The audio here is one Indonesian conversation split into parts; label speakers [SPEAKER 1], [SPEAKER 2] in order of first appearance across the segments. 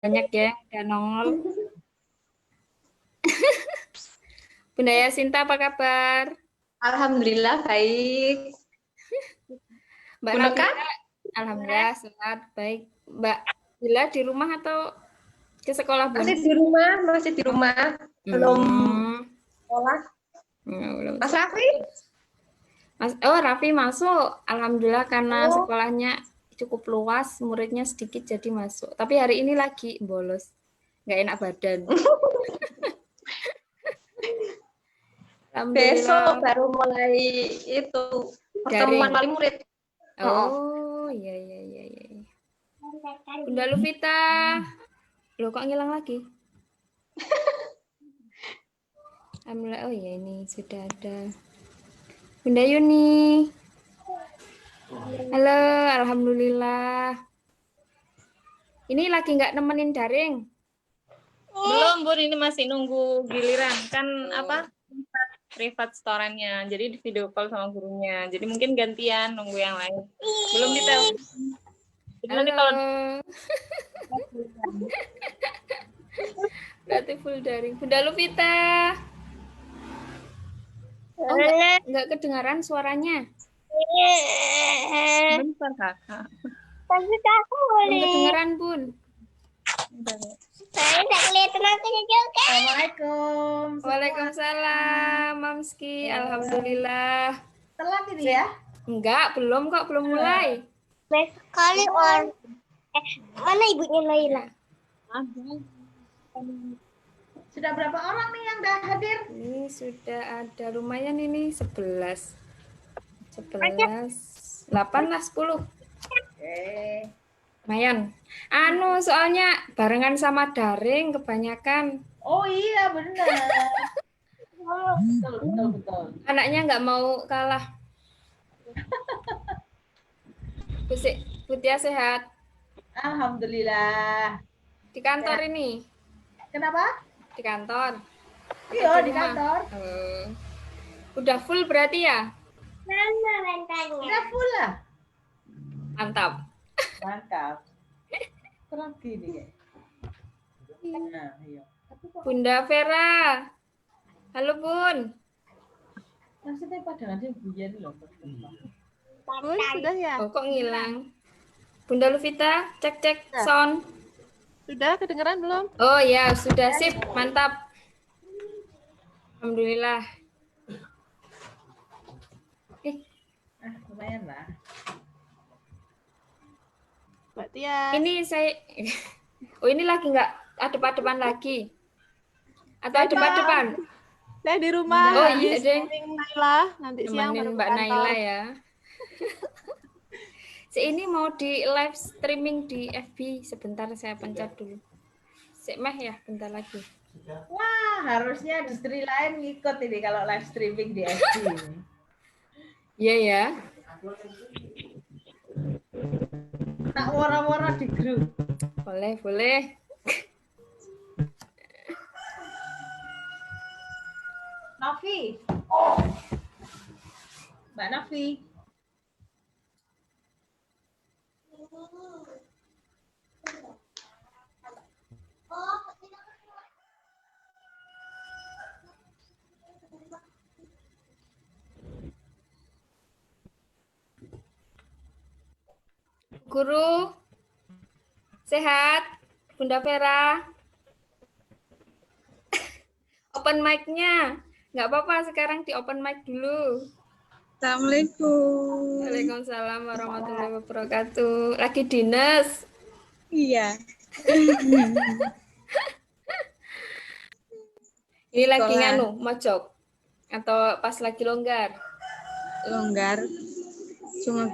[SPEAKER 1] Banyak ya, udah nongol. Bunda Yasinta apa kabar?
[SPEAKER 2] Alhamdulillah baik.
[SPEAKER 1] Mbak
[SPEAKER 2] Bunda kan?
[SPEAKER 1] Nabila, alhamdulillah sehat, baik. Mbak Bila di rumah atau ke sekolah, Bun?
[SPEAKER 2] Masih di rumah, masih di rumah. Belum
[SPEAKER 1] Hmm,
[SPEAKER 2] sekolah.
[SPEAKER 1] belum.
[SPEAKER 2] Mas Raffi?
[SPEAKER 1] Oh, Raffi masuk. Alhamdulillah karena
[SPEAKER 2] Oh,
[SPEAKER 1] sekolahnya cukup luas, muridnya sedikit jadi masuk. Tapi hari ini lagi bolos. Nggak enak badan.
[SPEAKER 2] besok
[SPEAKER 1] Alhamdulillah
[SPEAKER 2] baru mulai itu pertemuan
[SPEAKER 1] daring.
[SPEAKER 2] wali murid. Oh,
[SPEAKER 1] Oh, iya, iya, iya, iya. Bunda Luvita, loh kok ngilang lagi? Alhamdulillah, oh iya ini sudah ada. Bunda Yuni, halo, Alhamdulillah. Ini lagi nggak nemenin daring?
[SPEAKER 3] Belum, Bun, ini masih nunggu giliran. Kan privat storannya. Jadi di video call sama gurunya. Jadi mungkin gantian nunggu yang lain. Belum detail. Jadi nanti
[SPEAKER 1] Halo.
[SPEAKER 3] kalau
[SPEAKER 1] Berarti full daring. Bunda Luvita. Oh, nggak kedengaran suaranya.
[SPEAKER 3] bentar, Kakak.
[SPEAKER 4] Tapi aku
[SPEAKER 1] Belum
[SPEAKER 4] boleh.
[SPEAKER 1] kedengaran, Bun.
[SPEAKER 4] Saya tak kelihatan akunya juga.
[SPEAKER 2] Assalamualaikum.
[SPEAKER 1] Waalaikumsalam, Mamski. Alhamdulillah.
[SPEAKER 2] Telat ini ya?
[SPEAKER 1] Enggak, belum kok, belum mulai.
[SPEAKER 4] Baik sekali orang. Mana ibunya Laila?
[SPEAKER 2] Sudah berapa orang nih yang udah hadir?
[SPEAKER 1] Ini sudah ada lumayan ini 11. 11, 8 lah 10.
[SPEAKER 2] Oke.
[SPEAKER 1] Lumayan. Soalnya barengan sama daring kebanyakan.
[SPEAKER 2] Oh iya benar. Betul.
[SPEAKER 1] Anaknya nggak mau kalah. Butia sehat
[SPEAKER 2] Alhamdulillah.
[SPEAKER 1] di kantor
[SPEAKER 2] Sehat.
[SPEAKER 1] ini.
[SPEAKER 2] Kenapa?
[SPEAKER 1] Di kantor.
[SPEAKER 2] Iya di
[SPEAKER 1] rumah?
[SPEAKER 2] kantor.
[SPEAKER 1] Udah full berarti ya?
[SPEAKER 4] Mana bantanya?
[SPEAKER 2] Udah full lah.
[SPEAKER 1] Mantap.
[SPEAKER 2] Mantap. Terus gini ya. Nah, iya.
[SPEAKER 1] Bunda Vera. Halo, Bun.
[SPEAKER 2] Maksudnya pada nanti bunyi loh.
[SPEAKER 4] Bun, sudah ya?
[SPEAKER 1] Oh, kok ngilang? Bunda Luvita, cek sound.
[SPEAKER 3] Sudah kedengeran belum?
[SPEAKER 1] Oh ya, sudah sip, mantap. Alhamdulillah.
[SPEAKER 2] Lumayan lah.
[SPEAKER 3] Mbak Tia.
[SPEAKER 1] Ini saya Oh, ini lagi nggak adep-adepan lagi? Atau adep-adepan?
[SPEAKER 3] Saya di rumah.
[SPEAKER 1] Oh iya, Deng.
[SPEAKER 3] Naila, nanti siang
[SPEAKER 1] Nemenin
[SPEAKER 3] baru
[SPEAKER 1] Mbak
[SPEAKER 3] ke kantor.
[SPEAKER 1] Naila ya. Ini mau di live streaming di FB. Sebentar saya pencet dulu. Meh ya, bentar lagi.
[SPEAKER 2] Wah, harusnya industri lain ngikut ini kalau live streaming di FB.
[SPEAKER 1] Iya ya.
[SPEAKER 2] Tak wara-wara di grup.
[SPEAKER 1] Boleh.
[SPEAKER 2] Novi. Mbak Novi.
[SPEAKER 1] Guru, sehat? Bunda Vera? Open mic-nya. Nggak apa-apa, sekarang di open mic dulu.
[SPEAKER 5] Assalamualaikum.
[SPEAKER 1] Waalaikumsalam warahmatullahi wabarakatuh. Lagi dinas?
[SPEAKER 5] Iya.
[SPEAKER 1] Ini lagi
[SPEAKER 5] Sekolah.
[SPEAKER 1] mojok? Atau pas lagi longgar?
[SPEAKER 5] Longgar. Cuma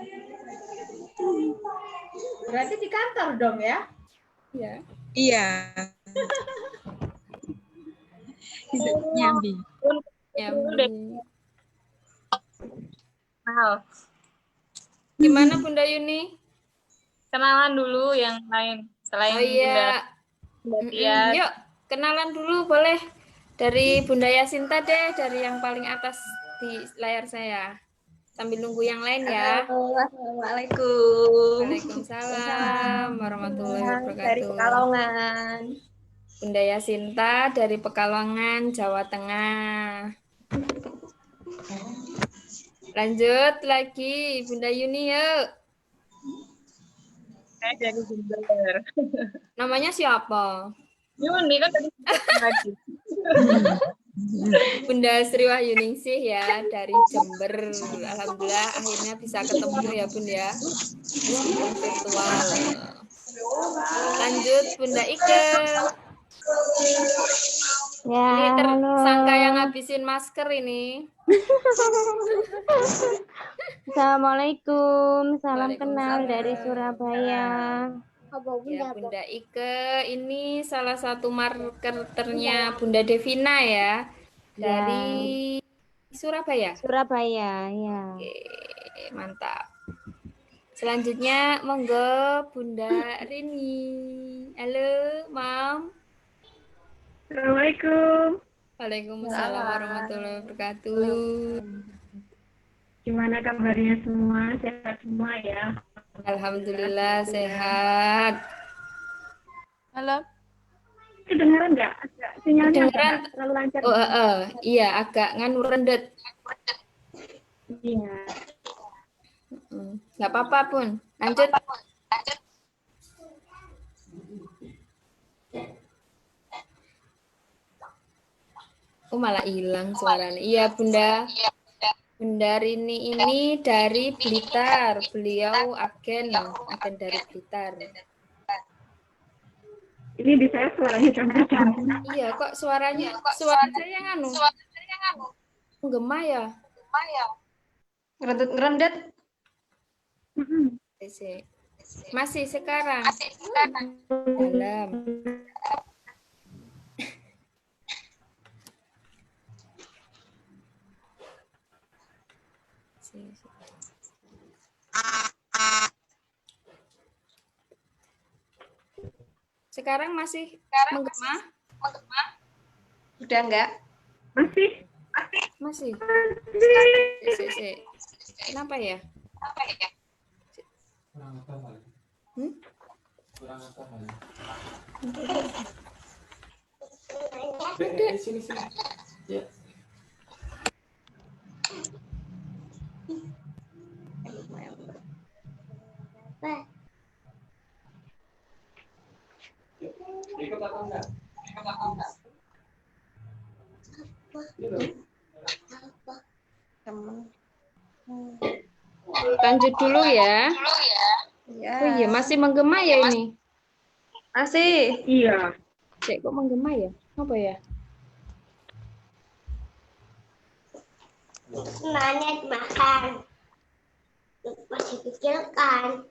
[SPEAKER 2] Berarti di kantor dong ya?
[SPEAKER 1] Ya.
[SPEAKER 5] iya. Nyambi.
[SPEAKER 1] Gimana Bunda Yuni?
[SPEAKER 3] Kenalan dulu yang lain selain
[SPEAKER 1] Oh iya.
[SPEAKER 3] Bunda Tia.
[SPEAKER 1] Yuk, kenalan dulu boleh. Dari Bunda Yasinta deh, dari yang paling atas di layar saya. Sambil nunggu yang lain ya.
[SPEAKER 6] Assalamualaikum.
[SPEAKER 1] Waalaikumsalam warahmatullahi
[SPEAKER 6] Dari
[SPEAKER 1] wabarakatuh.
[SPEAKER 6] Pekalongan.
[SPEAKER 1] Bunda Yasinta dari Pekalongan, Jawa Tengah. Lanjut lagi, Bunda Yuni yuk.
[SPEAKER 3] Saya dari Jember.
[SPEAKER 1] Namanya siapa?
[SPEAKER 3] Yuni kan tadi lagi.
[SPEAKER 1] Bunda Sri Wahyuningsih ya dari Jember. Alhamdulillah akhirnya bisa ketemu ya Bun ya. Meskipun virtual. Lanjut Bunda Ike.
[SPEAKER 4] Ya,
[SPEAKER 1] Ini
[SPEAKER 4] halo.
[SPEAKER 1] tersangka yang ngabisin masker ini.
[SPEAKER 4] Assalamualaikum, salam kenal
[SPEAKER 1] Waalaikumsalam.
[SPEAKER 4] dari Surabaya.
[SPEAKER 1] Ya Bunda Ike, ini salah satu marketernya Bunda Devina ya. Dari Surabaya.
[SPEAKER 4] Surabaya, ya.
[SPEAKER 1] Oke, mantap. Selanjutnya monggo Bunda Rini. Halo, Mam.
[SPEAKER 7] Assalamualaikum.
[SPEAKER 1] Waalaikumsalam warahmatullahi wabarakatuh.
[SPEAKER 7] Gimana kabarnya semua? Sehat semua ya?
[SPEAKER 1] Alhamdulillah sehat.
[SPEAKER 3] Halo.
[SPEAKER 7] Kedengaran nggak? Agak sinyalnya
[SPEAKER 1] Kedengaran.
[SPEAKER 7] nggak terlalu lancar.
[SPEAKER 1] Iya agak nganu rendet.
[SPEAKER 7] Iya.
[SPEAKER 1] Nggak apa-apa Pun. Lanjut. Oh malah hilang suaranya. Iya Bunda. Bunda Rini ini dari Blitar. Beliau agen dari Blitar.
[SPEAKER 7] Ini di saya suaranya campur-campur.
[SPEAKER 1] Iya kok suara saya nganu. Menggema ya.
[SPEAKER 6] Ngerendet.
[SPEAKER 1] Masih sekarang. Dalam. Sekarang masih menggema?
[SPEAKER 6] Udah enggak?
[SPEAKER 7] Masih?
[SPEAKER 1] Masih. Si. Kenapa ya? Lanjut dulu ya.
[SPEAKER 6] Ya.
[SPEAKER 1] Oh iya, masih menggema ya ini?
[SPEAKER 6] Masih.
[SPEAKER 7] Iya.
[SPEAKER 1] Cek kok menggema ya? Apa ya?
[SPEAKER 4] Semuanya dimakan. Masih kecil kan?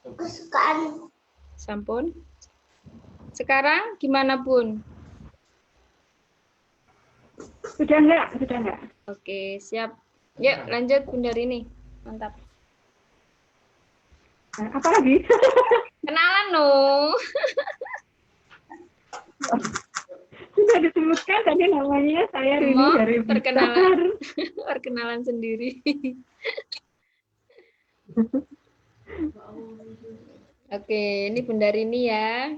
[SPEAKER 4] Kesukaan.
[SPEAKER 1] Sampun. Sekarang gimana Bun?
[SPEAKER 7] Sudah enggak?
[SPEAKER 1] Oke, siap. Yuk, lanjut Bunda Rini. Mantap.
[SPEAKER 7] Nah, apa lagi?
[SPEAKER 1] Kenalan no.
[SPEAKER 7] Sudah disebutkan tadi namanya, saya Rini
[SPEAKER 1] Mau
[SPEAKER 7] dari
[SPEAKER 1] perkenalan.
[SPEAKER 7] Blitar.
[SPEAKER 1] Perkenalan sendiri. Oke, ini Bunda Rini ya.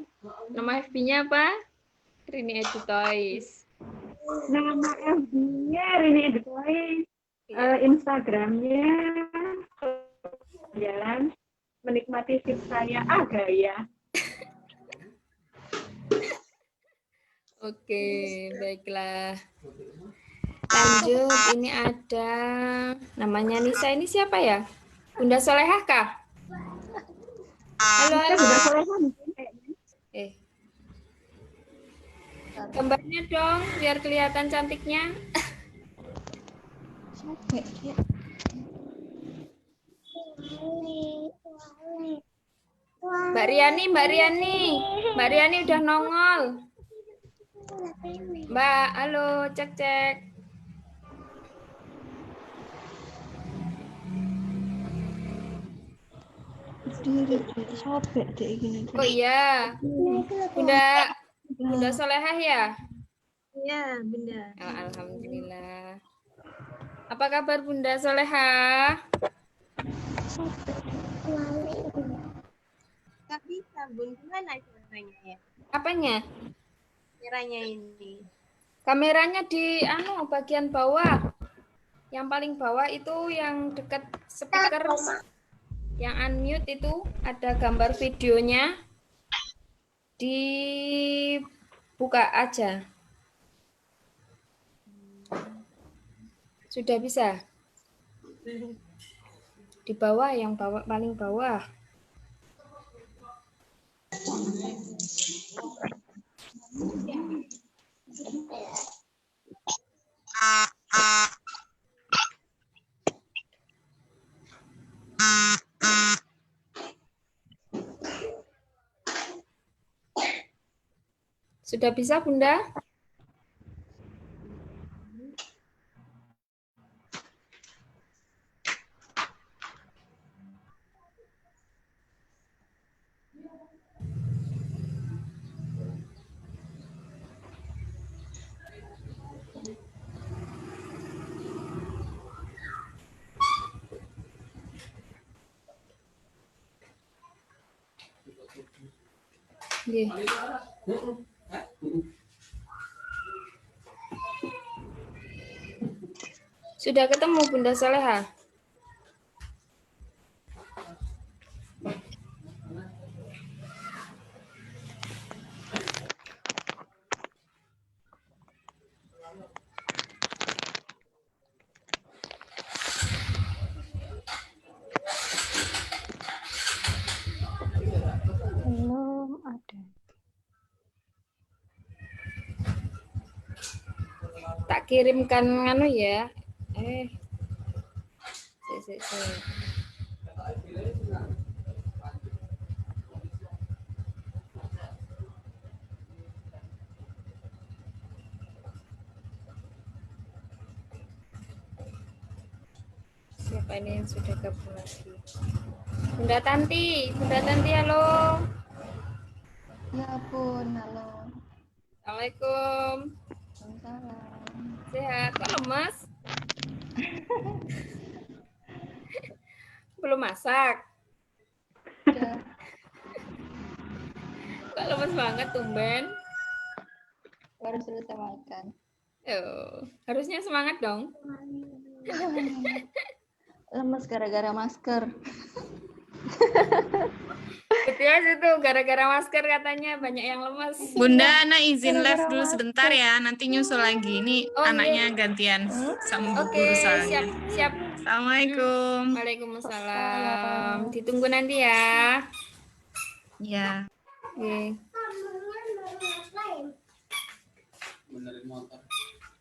[SPEAKER 1] Nama FB-nya apa? Rini Edu Toys.
[SPEAKER 7] Nama FB-nya Rini Editoy. Instagramnya jalan menikmati sip saya gaya.
[SPEAKER 1] Oke, baiklah. Lanjut, ini ada namanya Nisa. Ini siapa ya? Bunda Solehah kah? Halo, halo.
[SPEAKER 7] Sudah selesai mungkin kayaknya.
[SPEAKER 1] Gambarnya dong, biar kelihatan cantiknya. Mbak Riani udah nongol. Mbak, halo, cek. Oh iya, Bunda Solehah ya?
[SPEAKER 6] Iya, Bunda.
[SPEAKER 1] Oh, alhamdulillah. Apa kabar Bunda Soleha?
[SPEAKER 4] Nggak bisa, Bun. Gimana caranya ya?
[SPEAKER 1] Apanya?
[SPEAKER 4] Caranya ini.
[SPEAKER 1] Kameranya di bagian bawah. Yang paling bawah itu yang dekat speaker. Yang unmute itu ada gambar videonya. Dibuka aja. Sudah bisa? Di bawah, yang bawah, paling bawah. Sudah bisa, Bunda? Nggih. Sudah ketemu Bunda Soleha?
[SPEAKER 5] Belum ada.
[SPEAKER 1] Tak kirimkan ya. Siapa ini yang sudah gabung lagi? Bunda Tanti, halo.
[SPEAKER 5] Ya Bun, halo.
[SPEAKER 1] Assalamualaikum.
[SPEAKER 5] Waalaikumsalam.
[SPEAKER 1] Sehat, kok lemas? Belum masak?
[SPEAKER 5] Udah.
[SPEAKER 1] Kok lemas banget tumben?
[SPEAKER 5] Baru selesai makan.
[SPEAKER 1] Harusnya semangat dong.
[SPEAKER 5] Lemes gara-gara masker.
[SPEAKER 1] Gitu ya itu gara-gara masker katanya banyak yang lemas.
[SPEAKER 3] Bunda, Ana izin live dulu sebentar ya. Nanti nyusul lagi. Ini
[SPEAKER 1] Oh,
[SPEAKER 3] anaknya
[SPEAKER 1] iya.
[SPEAKER 3] gantian sama Bu
[SPEAKER 1] Oke,
[SPEAKER 3] Guru soalnya.
[SPEAKER 1] siap.
[SPEAKER 3] Assalamualaikum.
[SPEAKER 1] Waalaikumsalam. Ditunggu nanti ya.
[SPEAKER 3] Ya.
[SPEAKER 1] Oke.
[SPEAKER 8] Benerin motor.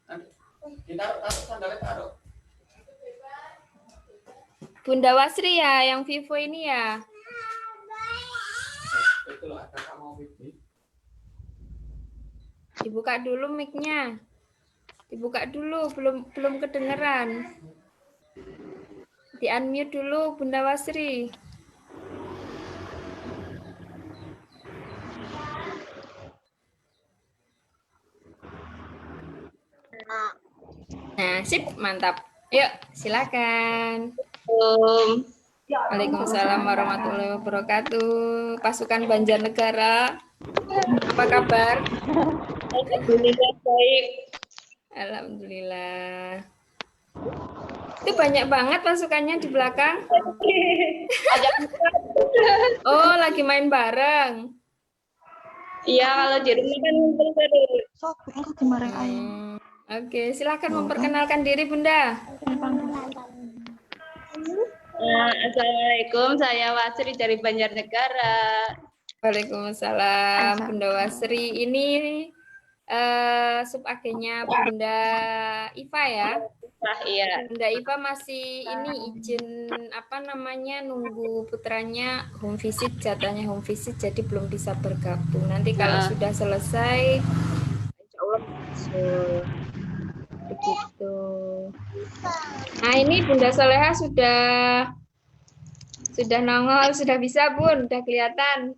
[SPEAKER 8] Taruh sandalnya taruh.
[SPEAKER 1] Bunda Wasri ya, yang Vivo ini ya.
[SPEAKER 8] Itu loh, ada kamu Vivi.
[SPEAKER 1] Dibuka dulu mic-nya. Dibuka dulu, belum kedengeran. Di-unmute dulu Bunda Wasri. Nah, sip, mantap. Yuk, silakan. Waalaikumsalam warahmatullahi wabarakatuh. Pasukan Banjarnegara, apa kabar?
[SPEAKER 6] Alhamdulillah baik.
[SPEAKER 1] Alhamdulillah. Itu banyak banget pasukannya di belakang. Oh, lagi main bareng.
[SPEAKER 6] Iya, kalau di rumah kan ngumpul terus.
[SPEAKER 5] Sok, aku dimarahin ayam.
[SPEAKER 1] Oke, silakan memperkenalkan diri Bunda.
[SPEAKER 6] Assalamualaikum, saya Wasri dari Banjarnegara.
[SPEAKER 1] Waalaikumsalam Bunda Wasri. Ini sub AG-nya Bunda Iva ya.
[SPEAKER 6] Iya.
[SPEAKER 1] Bunda Iva masih izin nunggu putranya home visit, jatahnya home visit, jadi belum bisa bergabung. Nanti kalau sudah selesai, insya Allah masuk. Begitu. Nah ini Bunda Soleha sudah nongol, sudah bisa Bun, udah kelihatan.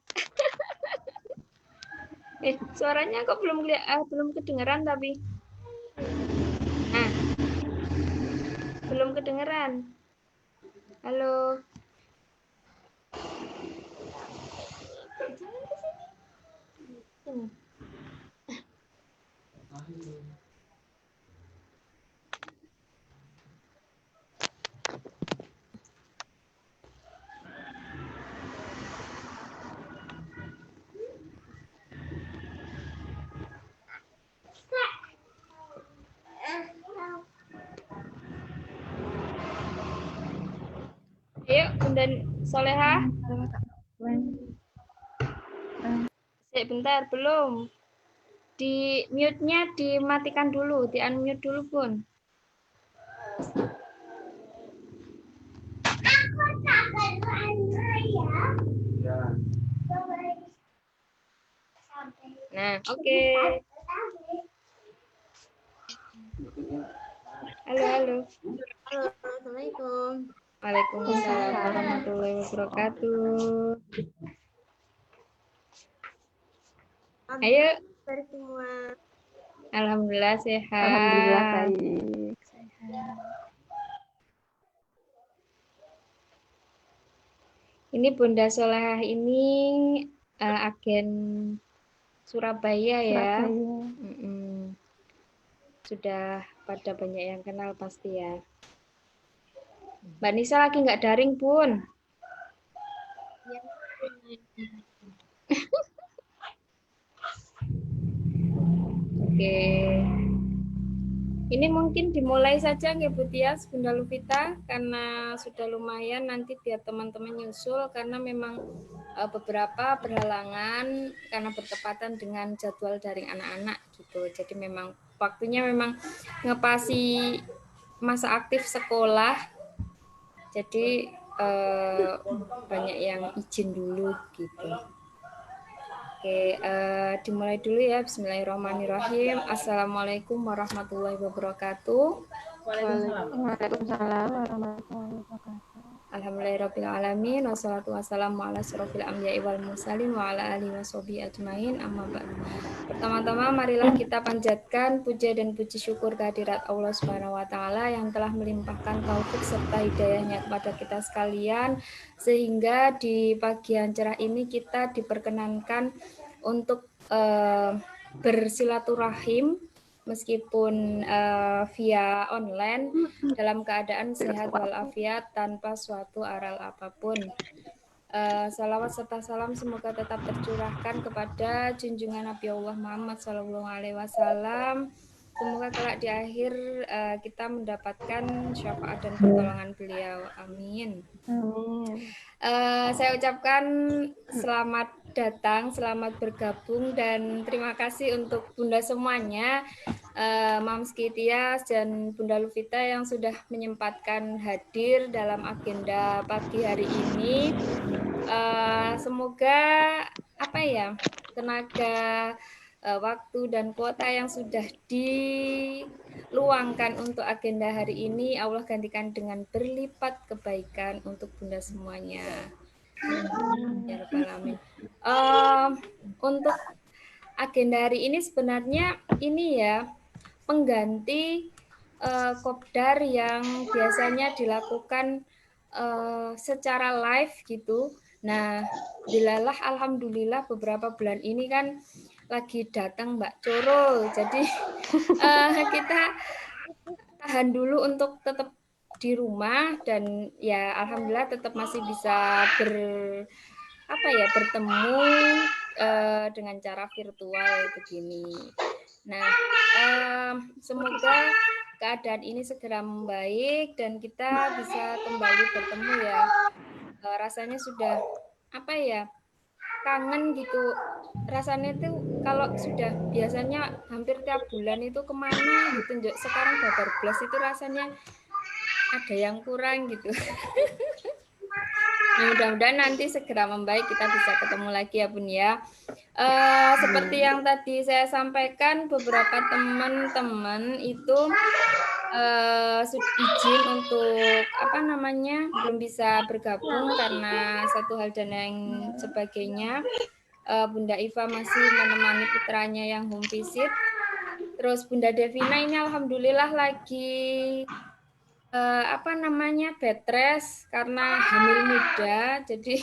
[SPEAKER 1] Suaranya kok belum kedengeran tapi. Nah, belum kedengeran. Halo. Jangan ke sini. Sini. Ayo, Bunda Soleha. Bentar, belum. Di mute-nya dimatikan dulu, di unmute dulu, Bun. Nah, oke. Halo, halo.
[SPEAKER 4] Halo, assalamualaikum.
[SPEAKER 1] Waalaikumsalam warahmatullahi wabarakatuh. Ayo.
[SPEAKER 4] Dari semua.
[SPEAKER 1] Alhamdulillah sehat.
[SPEAKER 5] Alhamdulillah baik.
[SPEAKER 1] Ini Bunda Solehah ini agen Surabaya ya. Sudah pada banyak yang kenal pasti ya. Mbak Nisa lagi nggak daring, Bun? Oke. Ini mungkin dimulai saja nggih Bu Tias, Bunda Luvita, karena sudah lumayan nanti biar teman-teman nyusul karena memang beberapa berhalangan karena bertepatan dengan jadwal daring anak-anak gitu. Jadi memang waktunya memang ngepasi masa aktif sekolah. Jadi banyak yang izin dulu gitu. Oke, dimulai dulu ya. Bismillahirrahmanirrahim. Assalamualaikum warahmatullahi wabarakatuh.
[SPEAKER 5] Waalaikumsalam warahmatullahi wabarakatuh.
[SPEAKER 1] Alhamdulillahirrahmanirrahim. Wassalatu wassalamu ala asyrofil anbiya'i wal mursalin wa ala alihi washabihi ajmain. Amma ba'du. Pertama-tama marilah kita panjatkan puja dan puji syukur kehadirat Allah Subhanahu wa taala yang telah melimpahkan taufik serta hidayahnya kepada kita sekalian sehingga di pagi yang cerah ini kita diperkenankan untuk bersilaturahim meskipun via online dalam keadaan sehat walafiat tanpa suatu aral apapun. Salawat serta salam semoga tetap tercurahkan kepada junjungan Nabi Allah Muhammad SAW. Semoga kelak di akhir kita mendapatkan syafaat dan pertolongan beliau. Amin. Saya ucapkan selamat datang, selamat bergabung dan terima kasih untuk Bunda semuanya, Mams Tias dan Bunda Luvita yang sudah menyempatkan hadir dalam agenda pagi hari ini. Semoga tenaga, waktu dan kuota yang sudah diluangkan untuk agenda hari ini Allah gantikan dengan berlipat kebaikan untuk Bunda semuanya. Ya Rabbal Alamin. Untuk agenda hari ini sebenarnya ini ya pengganti kopdar yang biasanya dilakukan secara live gitu. Nah, alhamdulillah beberapa bulan ini kan lagi datang Mbak Coro. Jadi kita tahan dulu untuk tetap di rumah dan ya alhamdulillah tetap masih bisa bertemu dengan cara virtual begini. Nah, semoga keadaan ini segera membaik dan kita bisa kembali bertemu ya. Rasanya sudah kangen gitu. Rasanya tuh kalau sudah biasanya hampir tiap bulan itu kemana gitu. Sekarang babar blas itu rasanya ada yang kurang gitu. Nah, mudah-mudahan nanti segera membaik kita bisa ketemu lagi ya Bun ya. Seperti yang tadi saya sampaikan beberapa teman-teman itu izin untuk belum bisa bergabung karena satu hal dan yang sebagainya. Bunda Iva masih menemani putranya yang home visit. Terus Bunda Devina ini alhamdulillah lagi apa namanya, bed rest karena hamil muda, jadi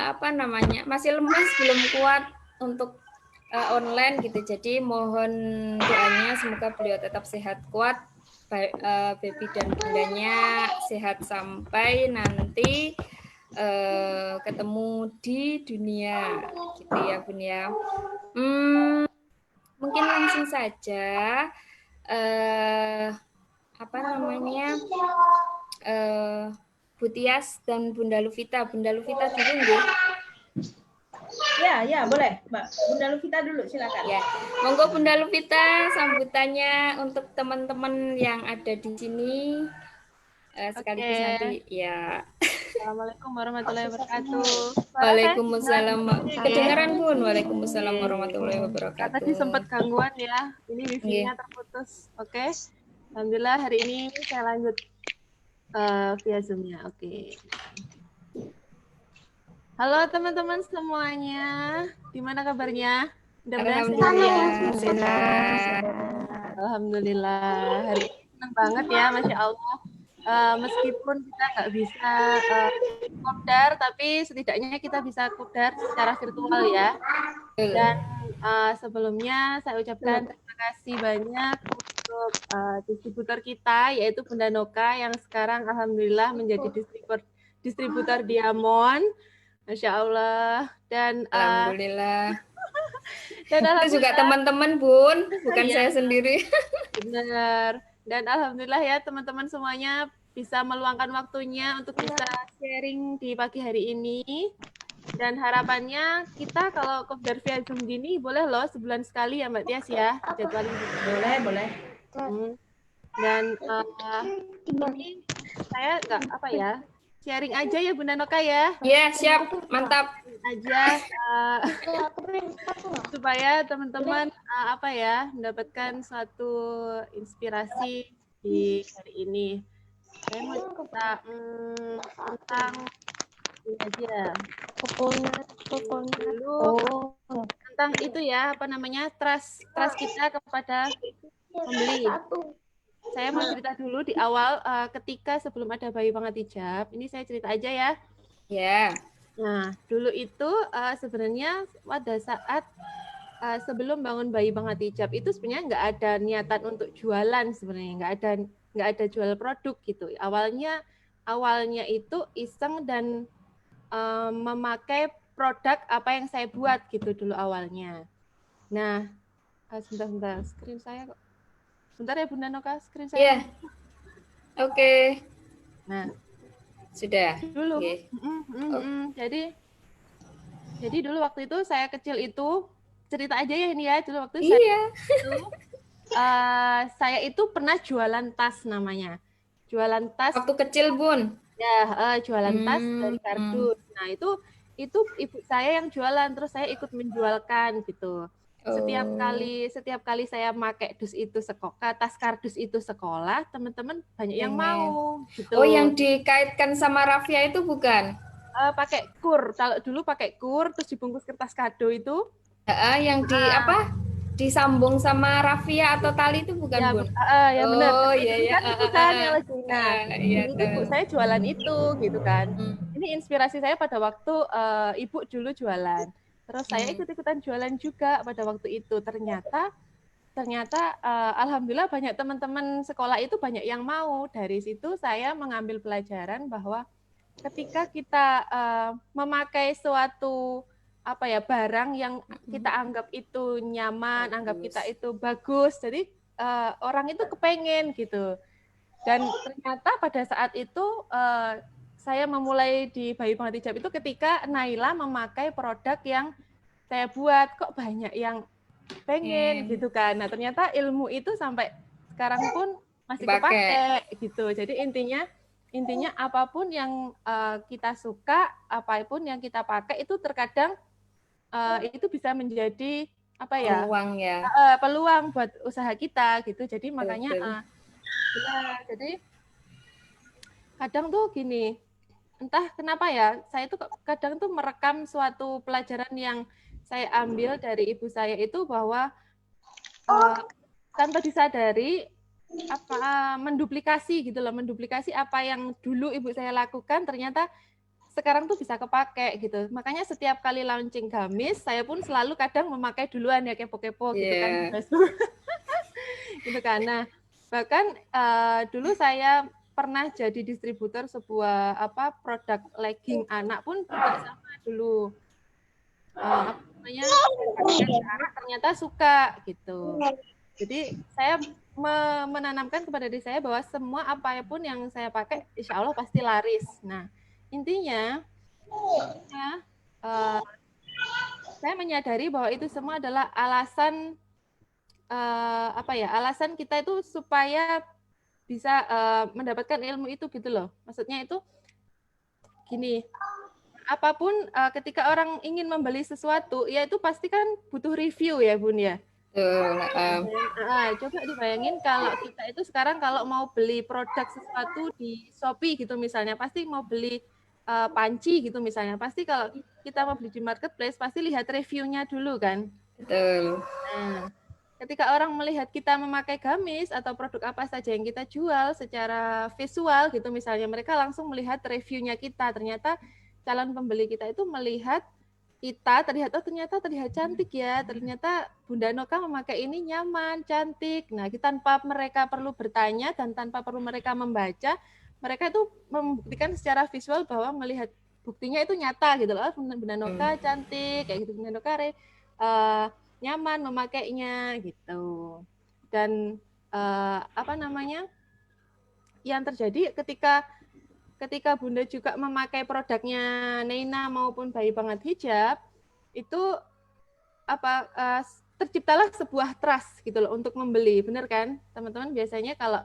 [SPEAKER 1] apa namanya, masih lemas, belum kuat untuk online gitu. Jadi mohon doanya semoga beliau tetap sehat, kuat, baby dan bundanya sehat sampai nanti ketemu di dunia gitu ya Bun ya. Mungkin langsung saja apa namanya, Bu Tias dan Bunda Luvita. Bunda Luvita dulu nggih.
[SPEAKER 2] Ya, boleh, Mbak. Bunda Luvita dulu, silakan.
[SPEAKER 1] Ya, monggo Bunda Luvita sambutannya untuk teman-teman yang ada di sini. Sekaligus nanti ya.
[SPEAKER 9] Assalamualaikum warahmatullahi wabarakatuh.
[SPEAKER 1] Waalaikumsalam. Kedengaran Bun? Waalaikumsalam warahmatullahi wabarakatuh.
[SPEAKER 9] Tadi sempat gangguan ya. Ini wifi-nya terputus. Oke. Alhamdulillah hari ini saya lanjut via Zoom-nya. Oke. Halo teman-teman semuanya. Gimana kabarnya? Alhamdulillah. Hari ini senang banget ya, Masya Allah. Meskipun kita nggak bisa kopdar, tapi setidaknya kita bisa kopdar secara virtual ya. Dan sebelumnya saya ucapkan terima kasih banyak untuk distributor kita, yaitu Bunda Noka yang sekarang alhamdulillah menjadi distributor Diamond, Masya Allah. Dan
[SPEAKER 1] alhamdulillah.
[SPEAKER 9] Dan
[SPEAKER 1] itu juga teman-teman Bun, bukan saya sendiri.
[SPEAKER 9] Benar. Dan alhamdulillah ya teman-teman semuanya bisa meluangkan waktunya untuk bisa sharing di pagi hari ini. Dan harapannya kita kalau kopdar via Zoom gini boleh loh sebulan sekali ya Mbak Tias ya. Jadwalnya
[SPEAKER 2] boleh.
[SPEAKER 9] Dan ini saya nggak apa ya, sharing aja ya Bunda Noka ya.
[SPEAKER 1] Iya, siap, mantap.
[SPEAKER 9] Aja supaya teman-teman apa ya, mendapatkan suatu inspirasi di hari ini. Saya mau cerita tentang ini aja. Dulu tentang itu ya, apa namanya, trust kita kepada pembeli. Saya mau cerita dulu di awal ketika sebelum ada Bayi Banget Hijab. Ini saya cerita aja ya.
[SPEAKER 1] Ya.
[SPEAKER 9] Nah, dulu itu sebenarnya pada saat sebelum bangun Bayi Banget Hijab itu sebenarnya nggak ada niatan untuk jualan sebenarnya, nggak ada jual produk gitu. Awalnya itu iseng dan memakai produk apa yang saya buat gitu dulu awalnya. Nah, sebentar, screen saya kok. Sebentar ya Bunda Noka, screen saya.
[SPEAKER 1] Iya. Oke.
[SPEAKER 9] Nah,
[SPEAKER 1] sudah.
[SPEAKER 9] Dulu. Jadi dulu waktu itu saya kecil itu, cerita aja ya ini ya, dulu waktu saya itu pernah jualan tas namanya. Jualan tas.
[SPEAKER 1] Waktu kecil Bun?
[SPEAKER 9] Ya, jualan tas dari kardus. Nah, itu ibu saya yang jualan, terus saya ikut menjualkan gitu. Setiap kali saya pakai tas kardus itu sekolah, teman-teman banyak yang mau gitu.
[SPEAKER 1] Oh, yang dikaitkan sama raffia itu bukan?
[SPEAKER 9] Pakai kur. Kalau dulu pakai kur terus dibungkus kertas kado itu.
[SPEAKER 1] Yang disambung sama raffia atau tali itu bukan, Bun?
[SPEAKER 9] Ya benar.
[SPEAKER 1] Oh, iya.
[SPEAKER 9] Itu kan yang ibu saya jualan itu gitu kan. Ini inspirasi saya pada waktu ibu dulu jualan. Terus saya ikut-ikutan jualan juga pada waktu itu. Ternyata alhamdulillah banyak teman-teman sekolah itu banyak yang mau. Dari situ saya mengambil pelajaran bahwa ketika kita memakai suatu barang yang kita anggap itu nyaman, anggap kita itu bagus, jadi orang itu kepengen gitu. Dan ternyata pada saat itu saya memulai di Bayi Banget Hijab itu ketika Naila memakai produk yang saya buat, kok banyak yang pengen gitu kan. Nah ternyata ilmu itu sampai sekarang pun masih kepake gitu. Jadi intinya apapun yang kita suka, apapun yang kita pakai itu terkadang itu bisa menjadi peluang buat usaha kita gitu. Jadi makanya jadi kadang tuh gini, entah kenapa ya, saya tuh kadang tuh merekam suatu pelajaran yang saya ambil dari ibu saya itu bahwa tanpa disadari menduplikasi gitu loh, menduplikasi apa yang dulu ibu saya lakukan ternyata sekarang tuh bisa kepake gitu. Makanya setiap kali launching gamis, saya pun selalu kadang memakai duluan ya kepo-kepo gitu kan. Gitu kan. Nah, bahkan dulu saya pernah jadi distributor sebuah produk legging anak pun juga sama dulu. Apa namanya? Anak ternyata suka gitu. Jadi saya menanamkan kepada diri saya bahwa semua apapun yang saya pakai, insya Allah pasti laris. Nah, intinya saya menyadari bahwa itu semua adalah alasan alasan kita itu supaya bisa mendapatkan ilmu itu gitu loh. Maksudnya itu gini, apapun ketika orang ingin membeli sesuatu, ya itu pasti kan butuh review ya Bun ya. Coba dibayangin kalau kita itu sekarang kalau mau beli produk sesuatu di Shopee gitu misalnya, pasti mau beli panci gitu misalnya, pasti kalau kita mau beli di marketplace pasti lihat reviewnya dulu kan.
[SPEAKER 1] Betul.
[SPEAKER 9] Nah, ketika orang melihat kita memakai gamis atau produk apa saja yang kita jual secara visual gitu misalnya, mereka langsung melihat reviewnya kita. Ternyata calon pembeli kita itu melihat kita ternyata terlihat cantik ya, ternyata Bunda Noka memakai ini nyaman, cantik. Nah, tanpa mereka perlu bertanya dan tanpa perlu mereka membaca, mereka itu membuktikan secara visual bahwa melihat buktinya itu nyata gitu loh. Bunda Noka cantik kayak gitu, Bunda Noka nyaman memakainya gitu. Dan yang terjadi ketika Bunda juga memakai produknya Neina maupun Bayi Banget Hijab, itu terciptalah sebuah trust gitu loh untuk membeli, benar kan teman-teman? Biasanya kalau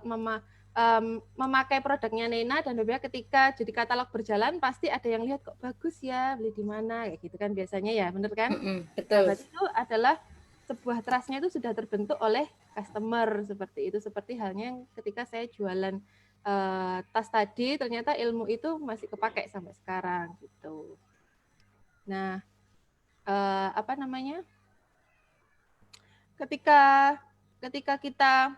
[SPEAKER 9] memakai produknya Neina dan Bebia ketika jadi katalog berjalan pasti ada yang lihat kok bagus ya, beli di mana kayak gitu kan biasanya ya, benar kan?
[SPEAKER 1] Betul.
[SPEAKER 9] Nah, itu adalah sebuah trust-nya itu sudah terbentuk oleh customer seperti itu, seperti halnya ketika saya jualan tas tadi, ternyata ilmu itu masih kepake sampai sekarang gitu. Nah, ketika kita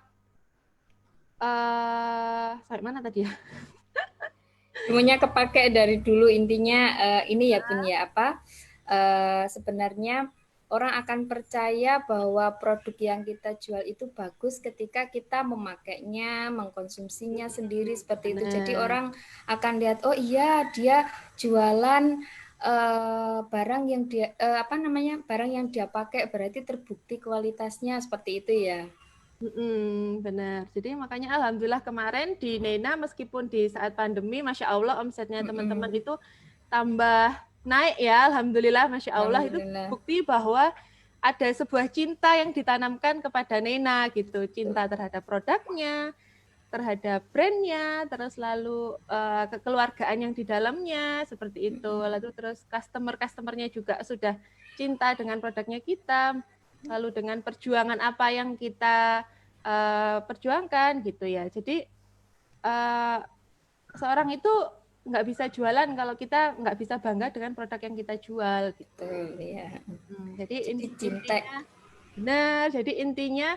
[SPEAKER 9] sampai mana tadi ya?
[SPEAKER 1] Semuanya kepake dari dulu, intinya ini ya Bun ya, sebenarnya orang akan percaya bahwa produk yang kita jual itu bagus ketika kita memakainya, mengkonsumsinya sendiri seperti itu. Jadi orang akan lihat, oh iya dia jualan barang yang dia barang yang dia pakai berarti terbukti kualitasnya seperti itu ya.
[SPEAKER 9] Benar. Jadi makanya alhamdulillah kemarin di Neina meskipun di saat pandemi, masya Allah omsetnya teman-teman itu tambah naik ya, alhamdulillah, masya Allah. Itu bukti bahwa ada sebuah cinta yang ditanamkan kepada Neina gitu, cinta terhadap produknya, terhadap brandnya, terus lalu kekeluargaan yang di dalamnya seperti itu. Lalu terus customer-customernya juga sudah cinta dengan produknya kita, lalu dengan perjuangan apa yang kita perjuangkan gitu ya. Jadi seorang itu nggak bisa jualan kalau kita nggak bisa bangga dengan produk yang kita jual gitu.
[SPEAKER 1] Ya.
[SPEAKER 9] Jadi intinya benar. Jadi intinya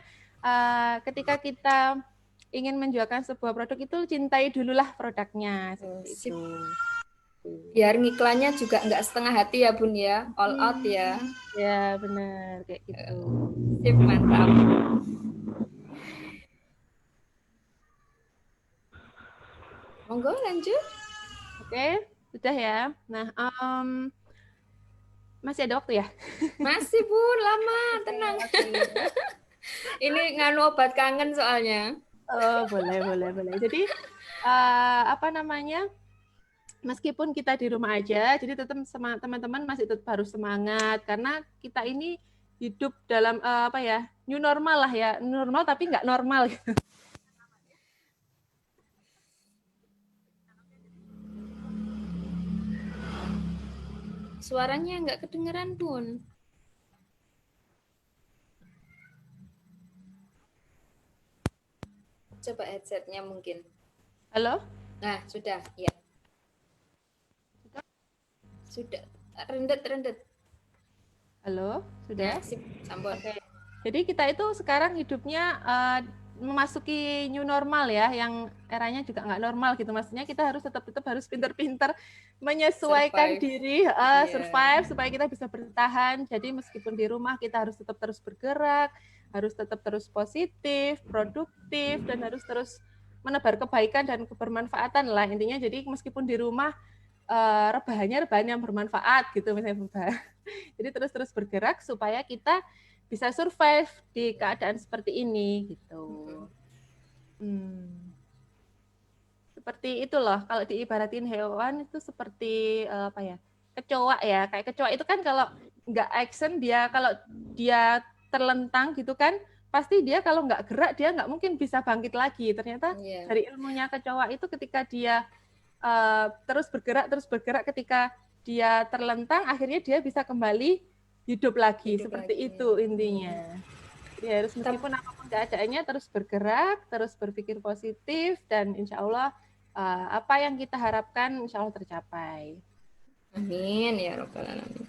[SPEAKER 9] ketika kita ingin menjualkan sebuah produk itu cintai dululah produknya seperti itu.
[SPEAKER 1] Biar ngiklannya juga nggak setengah hati ya Bun ya, all out ya.
[SPEAKER 9] Ya benar kayak gitu.
[SPEAKER 1] Sip, mantap. Monggo lanjut.
[SPEAKER 9] Oke, sudah ya. Nah, masih ada waktu ya?
[SPEAKER 1] Masih Bun, lama, tenang. Ini nganu obat kangen soalnya.
[SPEAKER 9] Oh, boleh. Jadi meskipun kita di rumah aja, jadi tetap teman-teman masih tetap harus semangat karena kita ini hidup dalam new normal lah ya, normal tapi nggak normal gitu.
[SPEAKER 1] Suaranya nggak kedengeran Bun. Coba headsetnya mungkin.
[SPEAKER 9] Halo?
[SPEAKER 1] Nah, sudah, ya. Sudah, rendet.
[SPEAKER 9] Halo, sudah?
[SPEAKER 1] Nah, sip, sampun.
[SPEAKER 9] Oke. Jadi kita itu sekarang hidupnya memasuki new normal ya, yang eranya juga nggak normal gitu. Maksudnya kita harus tetap harus pinter-pinter menyesuaikan diri, survive supaya kita bisa bertahan. Jadi meskipun di rumah kita harus tetap terus bergerak, harus tetap terus positif, produktif, dan harus terus menebar kebaikan dan kebermanfaatan lah intinya. Jadi meskipun di rumah rebahannya rebahan yang bermanfaat gitu misalnya. Jadi terus bergerak supaya kita bisa survive di keadaan seperti ini gitu. Seperti itu loh, kalau diibaratin hewan itu seperti apa ya, kecoa ya. Kayak kecoa itu kan kalau nggak action dia, kalau dia terlentang gitu kan, pasti dia kalau nggak gerak dia nggak mungkin bisa bangkit lagi. Ternyata dari ilmunya kecoa itu ketika dia terus bergerak ketika dia terlentang, akhirnya dia bisa kembali hidup lagi. Seperti itu intinya. Jadi harus meskipun apapun keadaannya terus bergerak, terus berpikir positif, dan insya Allah apa yang kita harapkan insya Allah tercapai.
[SPEAKER 1] Amin ya Rabbal Alamin.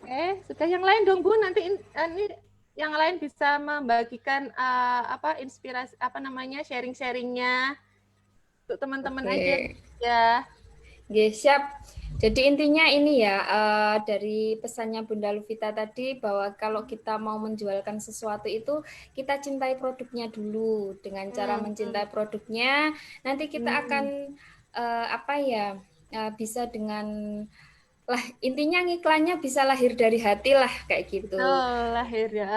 [SPEAKER 9] Oke, sudah yang lain dong Bu, nanti ini yang lain bisa membagikan inspirasi sharing-sharingnya untuk teman-teman aja ya.
[SPEAKER 1] Oke, siap. Jadi intinya ini ya, dari pesannya Bunda Luvita tadi bahwa kalau kita mau menjualkan sesuatu itu kita cintai produknya dulu. Dengan cara mencintai produknya, nanti kita akan bisa dengan intinya ngiklannya bisa lahir dari hati lah kayak gitu.
[SPEAKER 9] Lahir ya.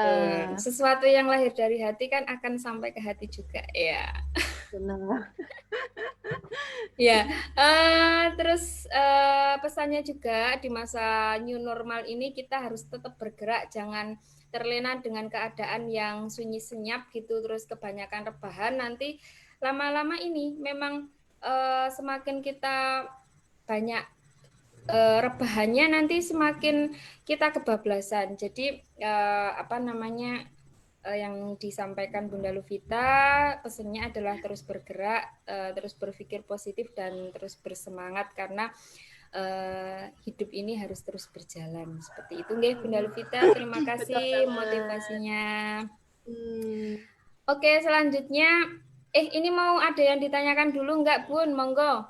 [SPEAKER 1] Sesuatu yang lahir dari hati kan akan sampai ke hati juga ya.
[SPEAKER 9] Benar.
[SPEAKER 1] Ya, terus pesannya juga di masa new normal ini kita harus tetap bergerak, jangan terlena dengan keadaan yang sunyi senyap gitu, terus kebanyakan rebahan, nanti lama-lama ini memang semakin kita banyak rebahannya, nanti semakin kita kebablasan. Jadi yang disampaikan Bunda Luvita, pesannya adalah terus bergerak, terus berpikir positif, dan terus bersemangat karena hidup ini harus terus berjalan. Seperti itu nggih Bunda Luvita. Terima kasih motivasinya. Oke, selanjutnya ini mau ada yang ditanyakan dulu nggak Bun? Monggo.